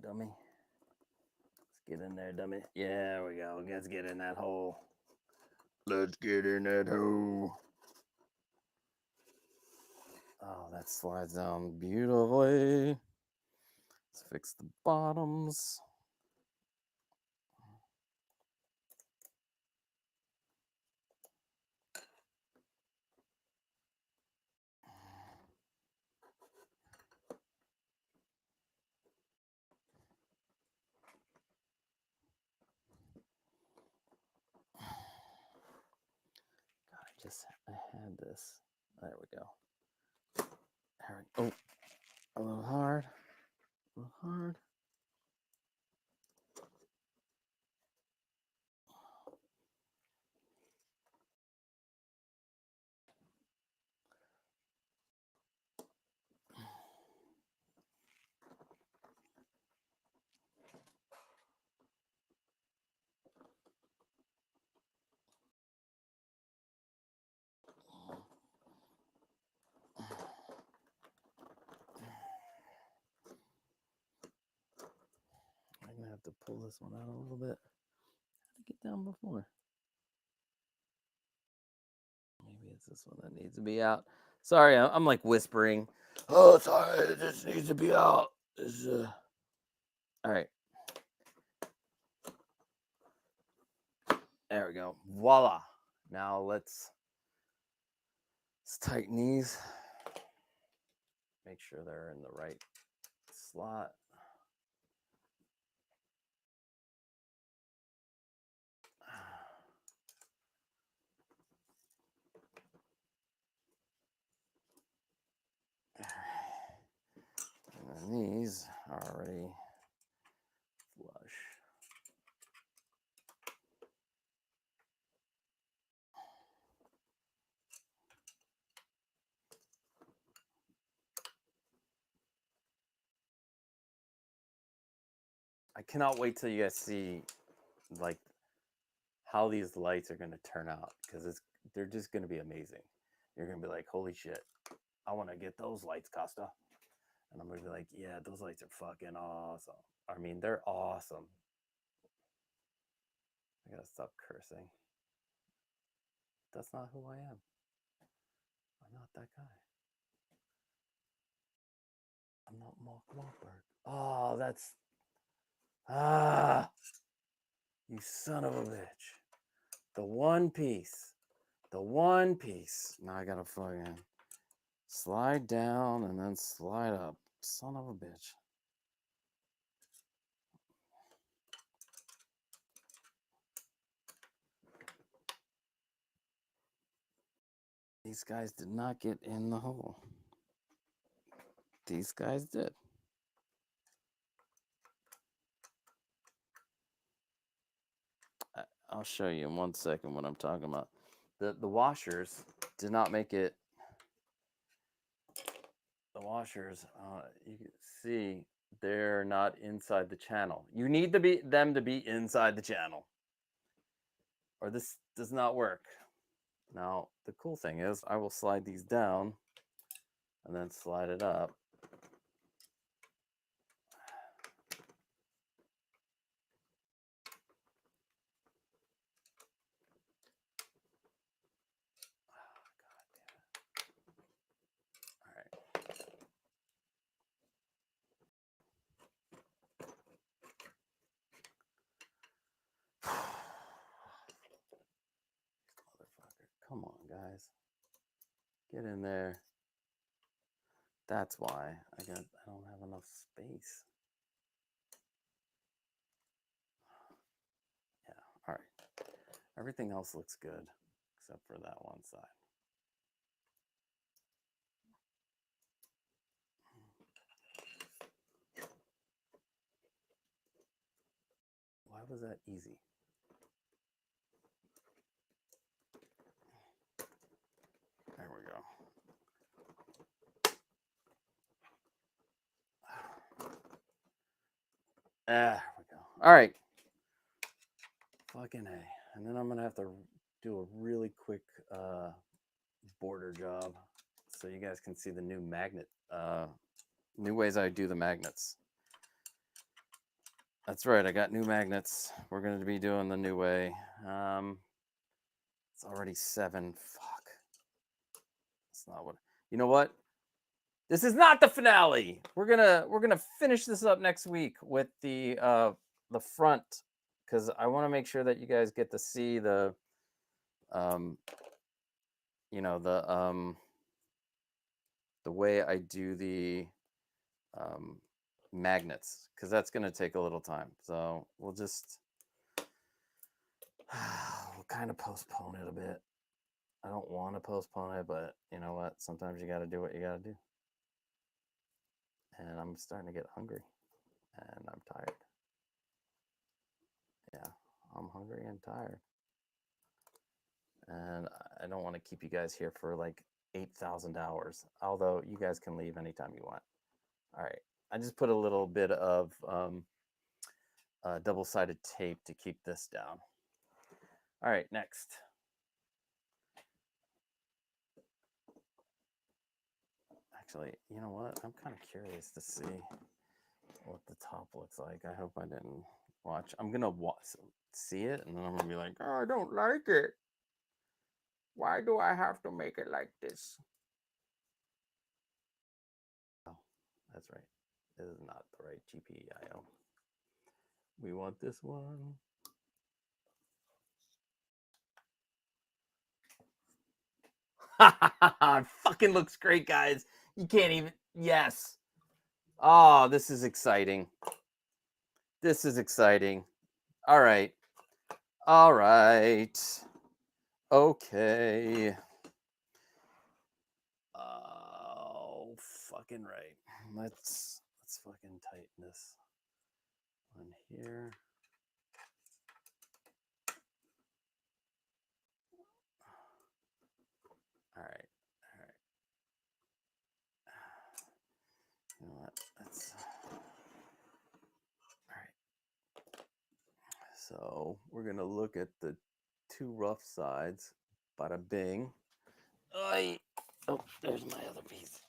Dummy. Let's get in there, dummy. Yeah, there we go. Let's get in that hole. Let's get in that hole. Oh, that slides down beautifully. Let's fix the bottoms. I had this. There we go. Oh, a little hard. A little hard. I'm gonna have to pull this one out a little bit. How did it get down before? Maybe it's this one that needs to be out. Sorry, I'm like whispering. Oh, sorry, this needs to be out. All right. There we go. Voila. Now let's tighten these. Make sure they're in the right slot. already flush. I cannot wait till you guys see like how these lights are going to turn out, because they're just going to be amazing. You're going to be like, holy shit, I want to get those lights, Costa. And I'm going to be like, yeah, those lights are fucking awesome. I mean, they're awesome. I got to stop cursing. That's not who I am. I'm not that guy. I'm not Mark Wahlberg. Oh, that's... you son of a bitch. The one piece. The one piece. Now I gotta fucking slide down and then slide up. Son of a bitch. These guys did not get in the hole. These guys did. I'll show you in 1 second what I'm talking about. The washers did not make it. The washers, you can see they're not inside the channel. You need them to be inside the channel, or this does not work. Now, the cool thing is I will slide these down and then slide it up. Motherfucker. Come on, guys. Get in there. That's why I don't have enough space. Yeah, all right. Everything else looks good except for that one side. Why was that easy? There we go. There we go. All right. Fucking A. And then I'm going to have to do a really quick border job so you guys can see the new magnet, new ways I do the magnets. That's right. I got new magnets. We're going to be doing the new way. It's already 7. Fuck. That's not what... You know what? This is not the finale. We're gonna finish this up next week with the front, because I want to make sure that you guys get to see the you know, the way I do the magnets, because that's gonna take a little time. So we'll just we'll kind of postpone it a bit. I don't want to postpone it, but you know what? Sometimes you got to do what you got to do. And I'm starting to get hungry, and I'm tired. Yeah, I'm hungry and tired. And I don't want to keep you guys here for like 8,000 hours, although you guys can leave anytime you want. All right, I just put a little bit of double-sided tape to keep this down. All right, next. Actually, you know what? I'm kind of curious to see what the top looks like. I hope I didn't watch. I'm going to see it, and then I'm going to be like, oh, I don't like it. Why do I have to make it like this? Oh, that's right. This is not the right 𝗙𝗶𝗹𝗆. We want this one. It fucking looks great, guys. You can't even... Yes. Oh, this is exciting. This is exciting. All right. All right. Okay. Oh, fucking right. Let's fucking tighten this one here. All right. You know what? That's all right. So we're gonna look at the two rough sides. Bada bing. Oy. Oh, there's my other piece.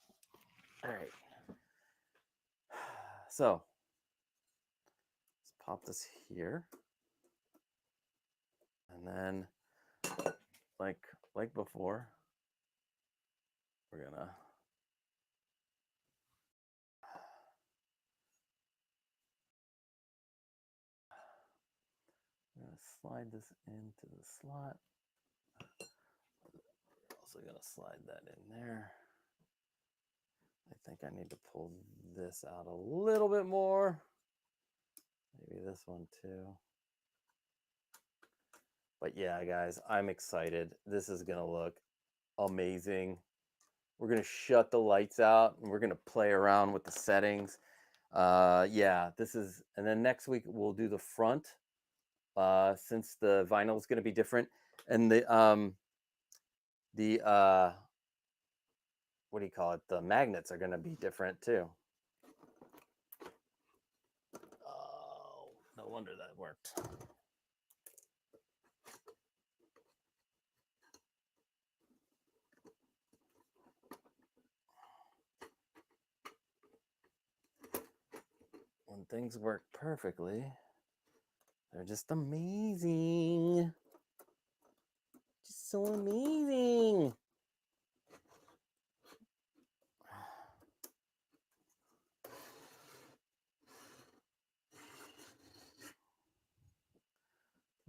All right. So let's pop this here, and then like before, we're gonna slide this into the slot. We're also gonna slide that in there. I think I need to pull this out a little bit more. Maybe this one too. But yeah, guys, I'm excited. This is gonna look amazing. We're gonna shut the lights out and we're gonna play around with the settings. Yeah, this is, and then next week we'll do the front, since the vinyl is gonna be different, and the what do you call it? The magnets are gonna be different too. Oh, no wonder that worked. When things work perfectly, they're just amazing. Just so amazing.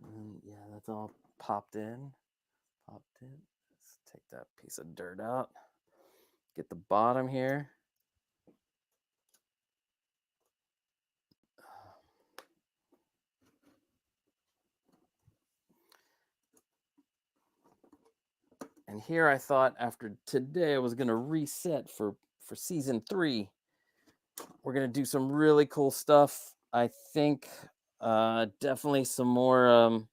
And yeah, that's all popped in. Let's take that piece of dirt out. Get the bottom here. And here I thought after today I was gonna reset for season 3. We're gonna do some really cool stuff. I think definitely some more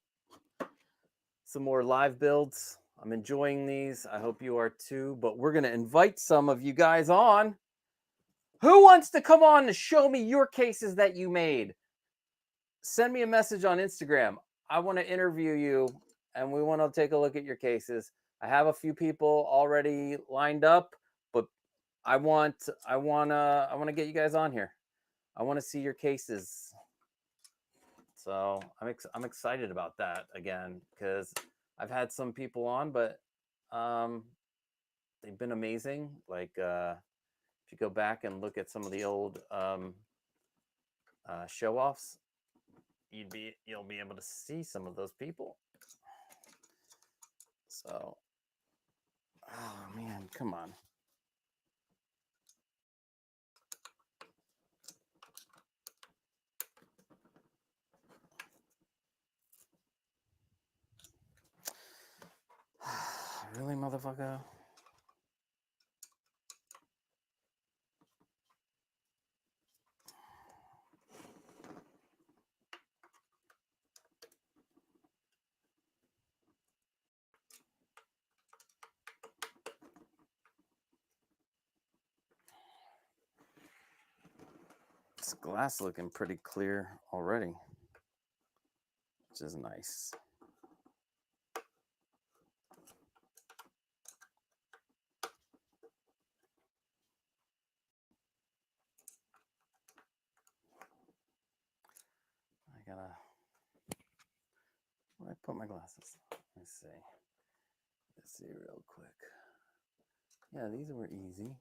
live builds. I'm enjoying these. I hope you are too. But we're gonna invite some of you guys on. Who wants to come on to show me your cases that you made? Send me a message on Instagram. I want to interview you and we want to take a look at your cases. I have a few people already lined up, but I want to get you guys on here. I want to see your cases. So I'm excited about that again, because I've had some people on, but they've been amazing. Like if you go back and look at some of the old show-offs, you'll be able to see some of those people. So, oh man, come on. Really, motherfucker? This glass looking pretty clear already, which is nice. Where did I put my glasses? Let's see real quick. Yeah, these were easy.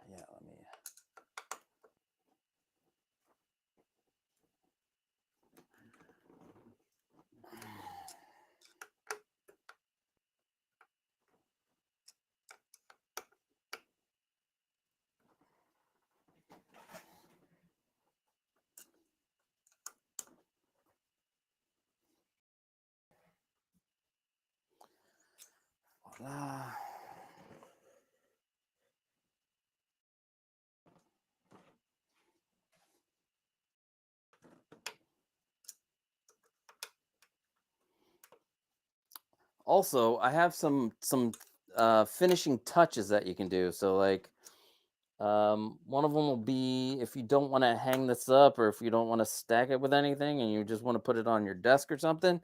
Yeah, let me. blah. Also, I have some finishing touches that you can do. So like one of them will be if you don't want to hang this up or if you don't want to stack it with anything and you just want to put it on your desk or something,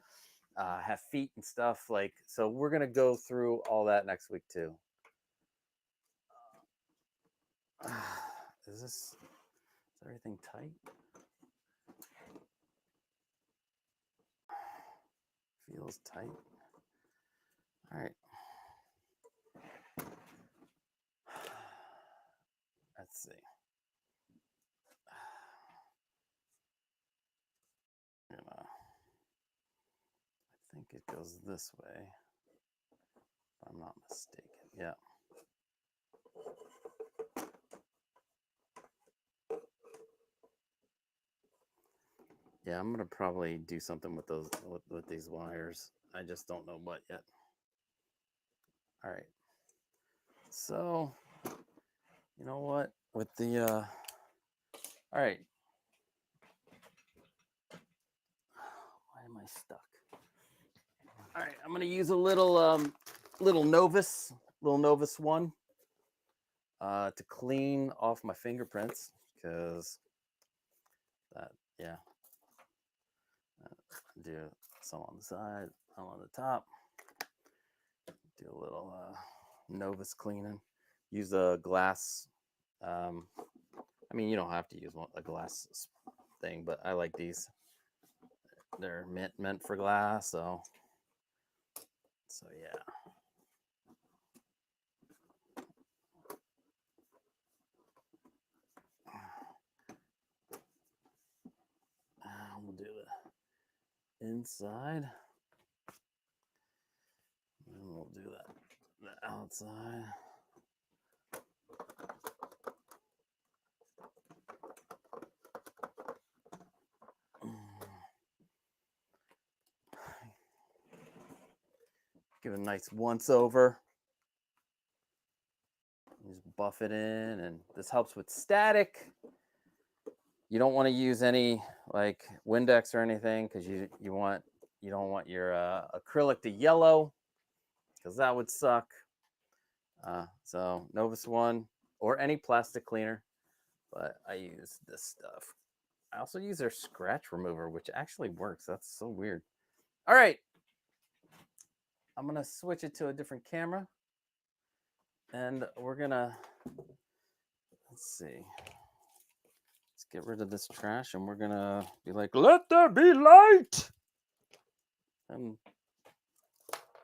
have feet and stuff like. So we're gonna go through all that next week too. Is everything tight? Feels tight. All right. Let's see. I think it goes this way. If I'm not mistaken. Yeah. Yeah, I'm gonna probably do something with those with these wires. I just don't know what yet. All right. So, you know what? With the all right. Why am I stuck? All right, I'm gonna use a little 𝗙𝗶𝗹𝗆 1 to clean off my fingerprints because that do some on the side, some on the top. Do a little 𝗙𝗶𝗹𝗆 cleaning. Use a glass. I mean, you don't have to use a glass thing, but I like these. They're meant for glass, so yeah. We'll do the inside, and we'll do the outside. Give it a nice once over. Just buff it in, and this helps with static. You don't want to use any like Windex or anything because you don't want your acrylic to yellow because that would suck. So 𝗙𝗶𝗹 1 or any plastic cleaner, but I use this stuff. I also use their scratch remover, which actually works. That's so weird. All right, I'm gonna switch it to a different camera, and we're gonna let's see. Let's get rid of this trash, and we're gonna be like, "Let there be light," and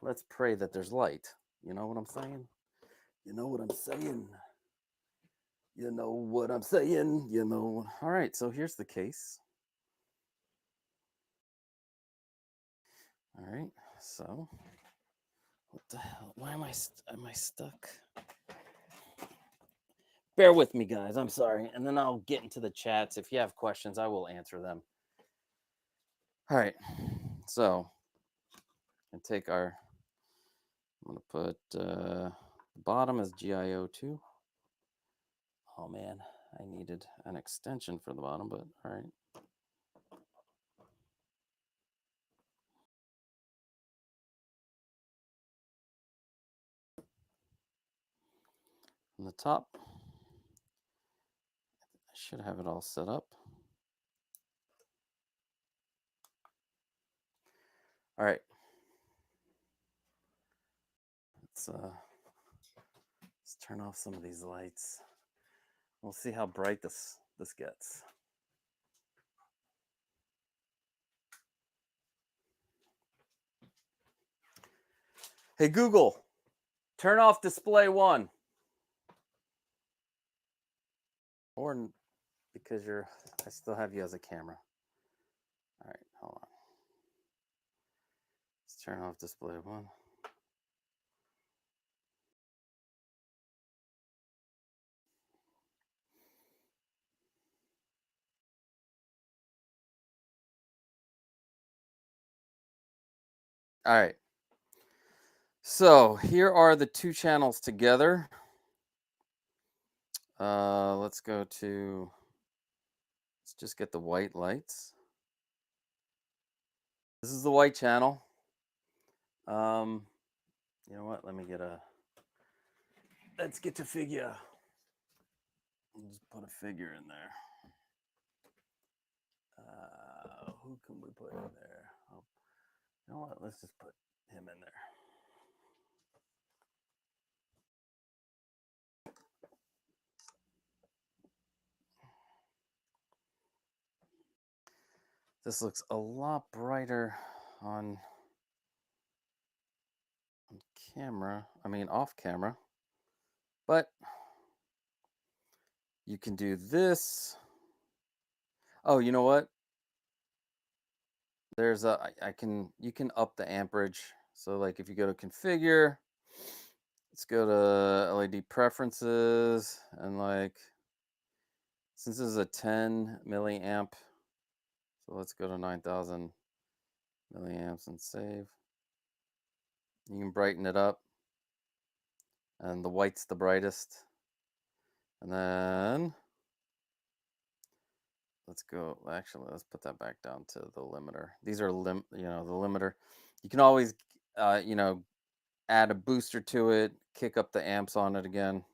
let's pray that there's light. You know what I'm saying? You know what I'm saying? You know what I'm saying? You know. All right, so here's the case. All right, so what the hell? Why am I stuck? Bear with me, guys. I'm sorry, and then I'll get into the chats. If you have questions, I will answer them. All right, so I take our. I'm gonna put bottom as 𝗙𝗀𝗄. Oh man, I needed an extension for the bottom, but all right. On the top, I should have it all set up. All right. Let's turn off some of these lights. We'll see how bright this gets. Hey Google, turn off display 1. Or because I still have you as a camera. All right, hold on. Let's turn off display 1. All right. So here are the two channels together. Let's go to, let's just get the white lights. This is the white channel. You know what? Let's get to figure. Just put a figure in there. Who can we put in there? Oh, you know what? Let's just put him in there. This looks a lot brighter on camera. I mean, off camera. But you can do this. Oh, you know what? There's a, you can up the amperage. So like if you go to configure, let's go to LED preferences, and like, since this is a 10 milliamp, so let's go to 9,000 milliamps and save. You can brighten it up, and the white's the brightest. And then let's go, actually, let's put that back down to the limiter. These are the limiter. You can always, add a booster to it, kick up the amps on it again.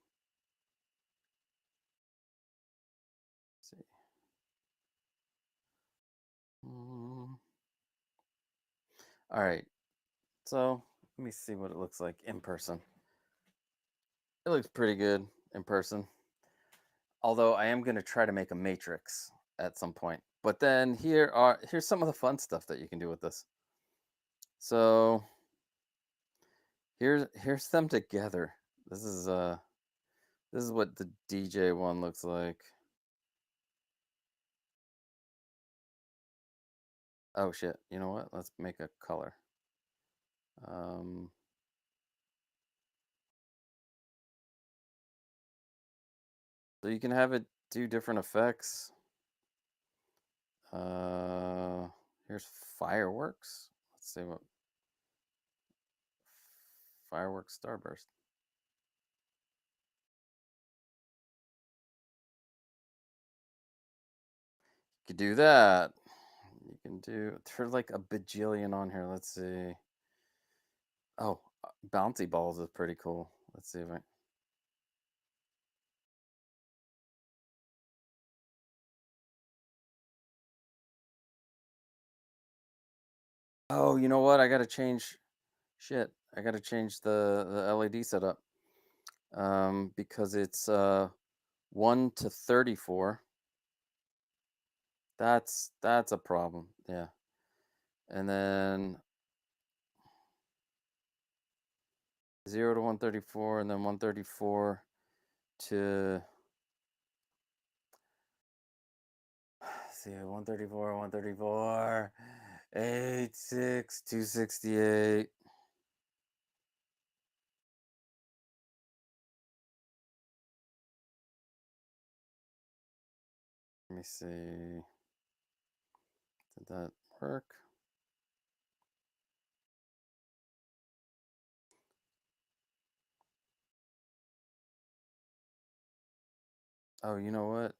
Let's see. All right. So let me see what it looks like in person. It looks pretty good in person. Although I am going to try to make a matrix at some point. But then here's some of the fun stuff that you can do with this. So here's them together. This is what the DJ one looks like. Oh shit, you know what? Let's make a color. So you can have it do different effects. Here's fireworks. Let's see what fireworks starburst. You could do that. You can do, there's like a bajillion on here. Let's see. Oh, bouncy balls is pretty cool. Let's see if I. Oh, you know what? I gotta change. Shit, I gotta change the LED setup. Because it's 1 to 34. That's a problem. Yeah. And then 0 to 134, and then 134 to, see, 134, 86, 268. Let me see. Did that work? Oh, you know what?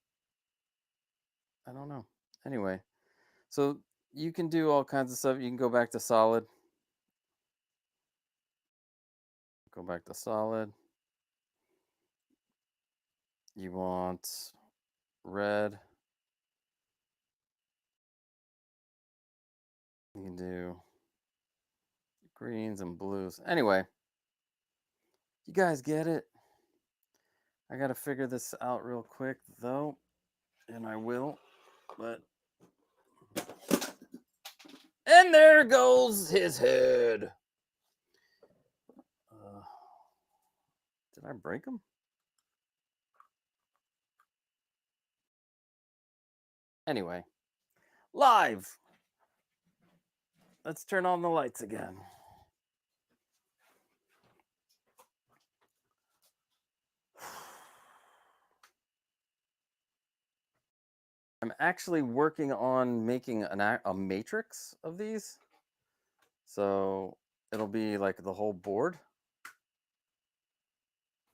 I don't know. Anyway, so you can do all kinds of stuff. You can go back to solid. Go back to solid. You want red. You can do greens and blues. Anyway, you guys get it. I got to figure this out real quick, though, and I will. But, and there goes his head. Did I break him? Anyway, live. Let's turn on the lights again. I'm actually working on making a matrix of these. So it'll be like the whole board.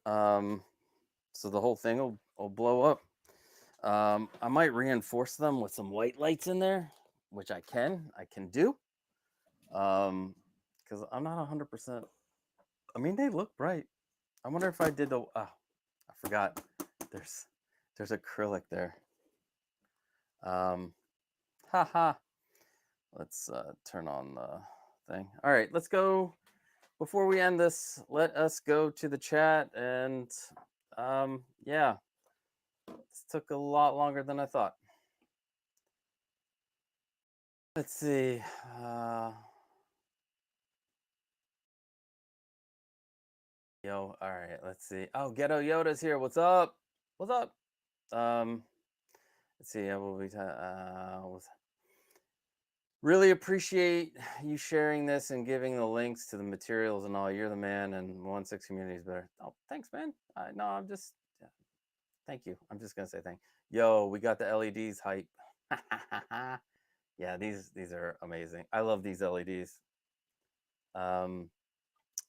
So the whole thing will blow up. I might reinforce them with some white lights in there, which I can do. Because I'm not 100%. I mean, they look bright. I wonder if I did the. I forgot. There's acrylic there. Haha. Let's turn on the thing. All right, let's go. Before we end this, let us go to the chat. And yeah, this took a lot longer than I thought. Let's see. Yo, all right, let's see. Oh, Ghetto Yoda's here. What's up? What's up? Let's see. I will be. Really appreciate you sharing this and giving the links to the materials and all. You're the man, and 1-6 community is better. Oh, thanks, man. No, I'm just. Yeah, thank you. I'm just gonna say thank. Yo, we got the LEDs hype. Yeah, these are amazing. I love these LEDs.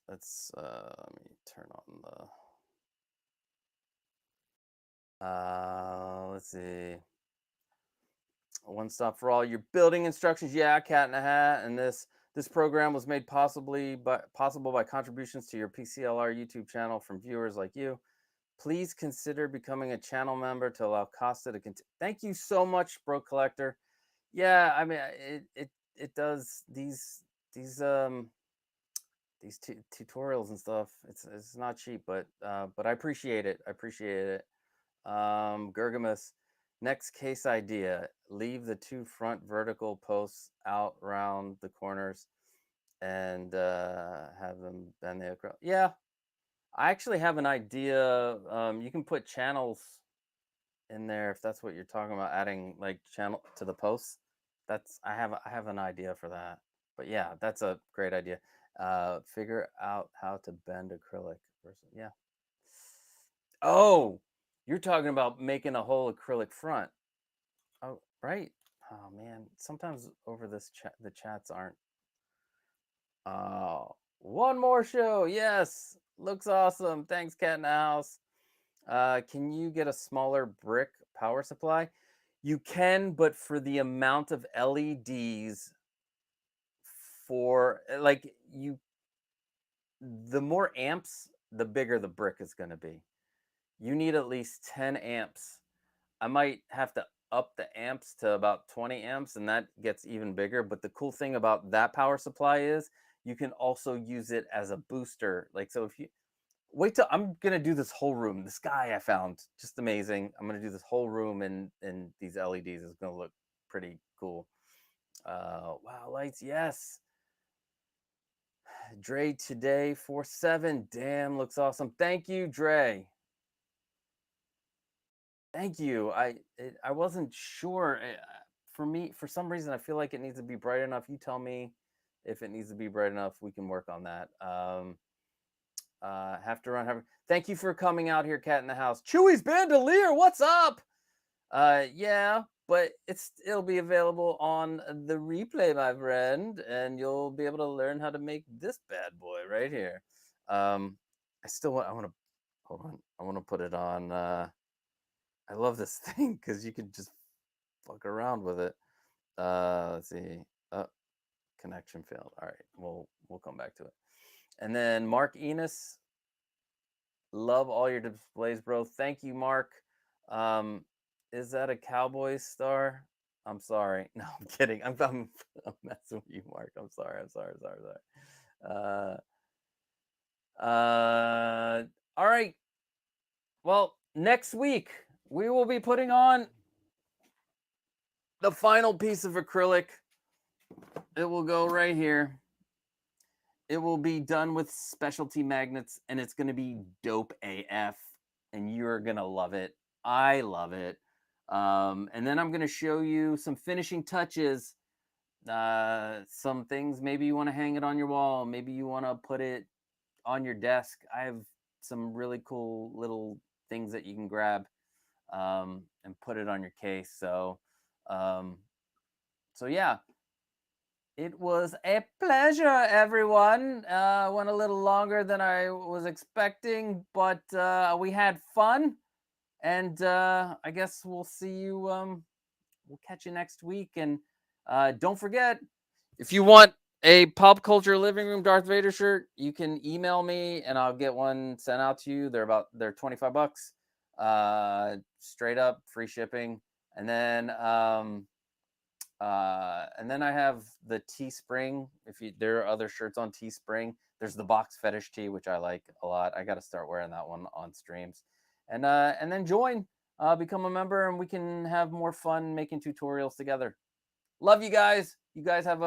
Let's let me turn on the. Let's see. One stop for all your building instructions. Yeah, Cat in a Hat. And this program was made possible by contributions to your PCLR YouTube channel from viewers like you. Please consider becoming a channel member to allow Costa to continue. Thank you so much, Bro Collector. Yeah, I mean, it does these tutorials and stuff. It's not cheap, but I appreciate it. I appreciate it. 𝗙𝗶𝗹𝗆. Next case idea, leave the 2 front vertical posts out around the corners and have them bend the acrylic. Yeah, I actually have an idea. You can put channels in there if that's what you're talking about, adding like channel to the posts. I have an idea for that. But yeah, that's a great idea. Figure out how to bend acrylic. Yeah. Oh, you're talking about making a whole acrylic front. Oh, right. Oh man, sometimes over this chat the chats aren't. Oh, one more show. Yes, looks awesome. Thanks, Cat in the House. Can you get a smaller brick power supply? You can, but for the amount of LEDs for like the more amps, the bigger the brick is going to be. You need at least 10 amps. I might have to up the amps to about 20 amps, and that gets even bigger. But the cool thing about that power supply is you can also use it as a booster. Like, so if you wait till I'm going to do this whole room. This guy I found, just amazing. I'm going to do this whole room in these LEDs. It's going to look pretty cool. Wow, lights, yes. Dre today 47. Damn, looks awesome. Thank you, Dre. Thank you. I wasn't sure. For me, for some reason, I feel like it needs to be bright enough. You tell me if it needs to be bright enough. We can work on that. Have to run. Thank you for coming out here, Cat in the House. Chewy's Bandolier, what's up? Yeah, but it'll be available on the replay, my friend, and you'll be able to learn how to make this bad boy right here. I want to hold on. I want to put it on. I love this thing because you can just fuck around with it. Let's see. Connection failed. All right, we'll come back to it. And then Mark Enos, love all your displays, bro. Thank you, Mark. Is that a Cowboy star? I'm sorry. No, I'm kidding. I'm messing with you, Mark. I'm sorry. All right. Well, next week we will be putting on the final piece of acrylic. It will go right here. It will be done with specialty magnets, and it's going to be dope AF, and you're going to love it. I love it. And then I'm going to show you some finishing touches, some things. Maybe you want to hang it on your wall. Maybe you want to put it on your desk. I have some really cool little things that you can grab and put it on your case. So yeah, It was a pleasure, everyone. Went a little longer than I was expecting, but we had fun. And I guess we'll see you. We'll catch you next week. And don't forget, if you want a pop culture living room Darth Vader shirt, you can email me and I'll get one sent out to you. They're $25. Straight up free shipping. And then I have the Teespring. There are other shirts on Teespring. There's the box fetish tee, which I like a lot. I got to start wearing that one on streams. And then join, become a member, and we can have more fun making tutorials together. Love you guys. You guys have a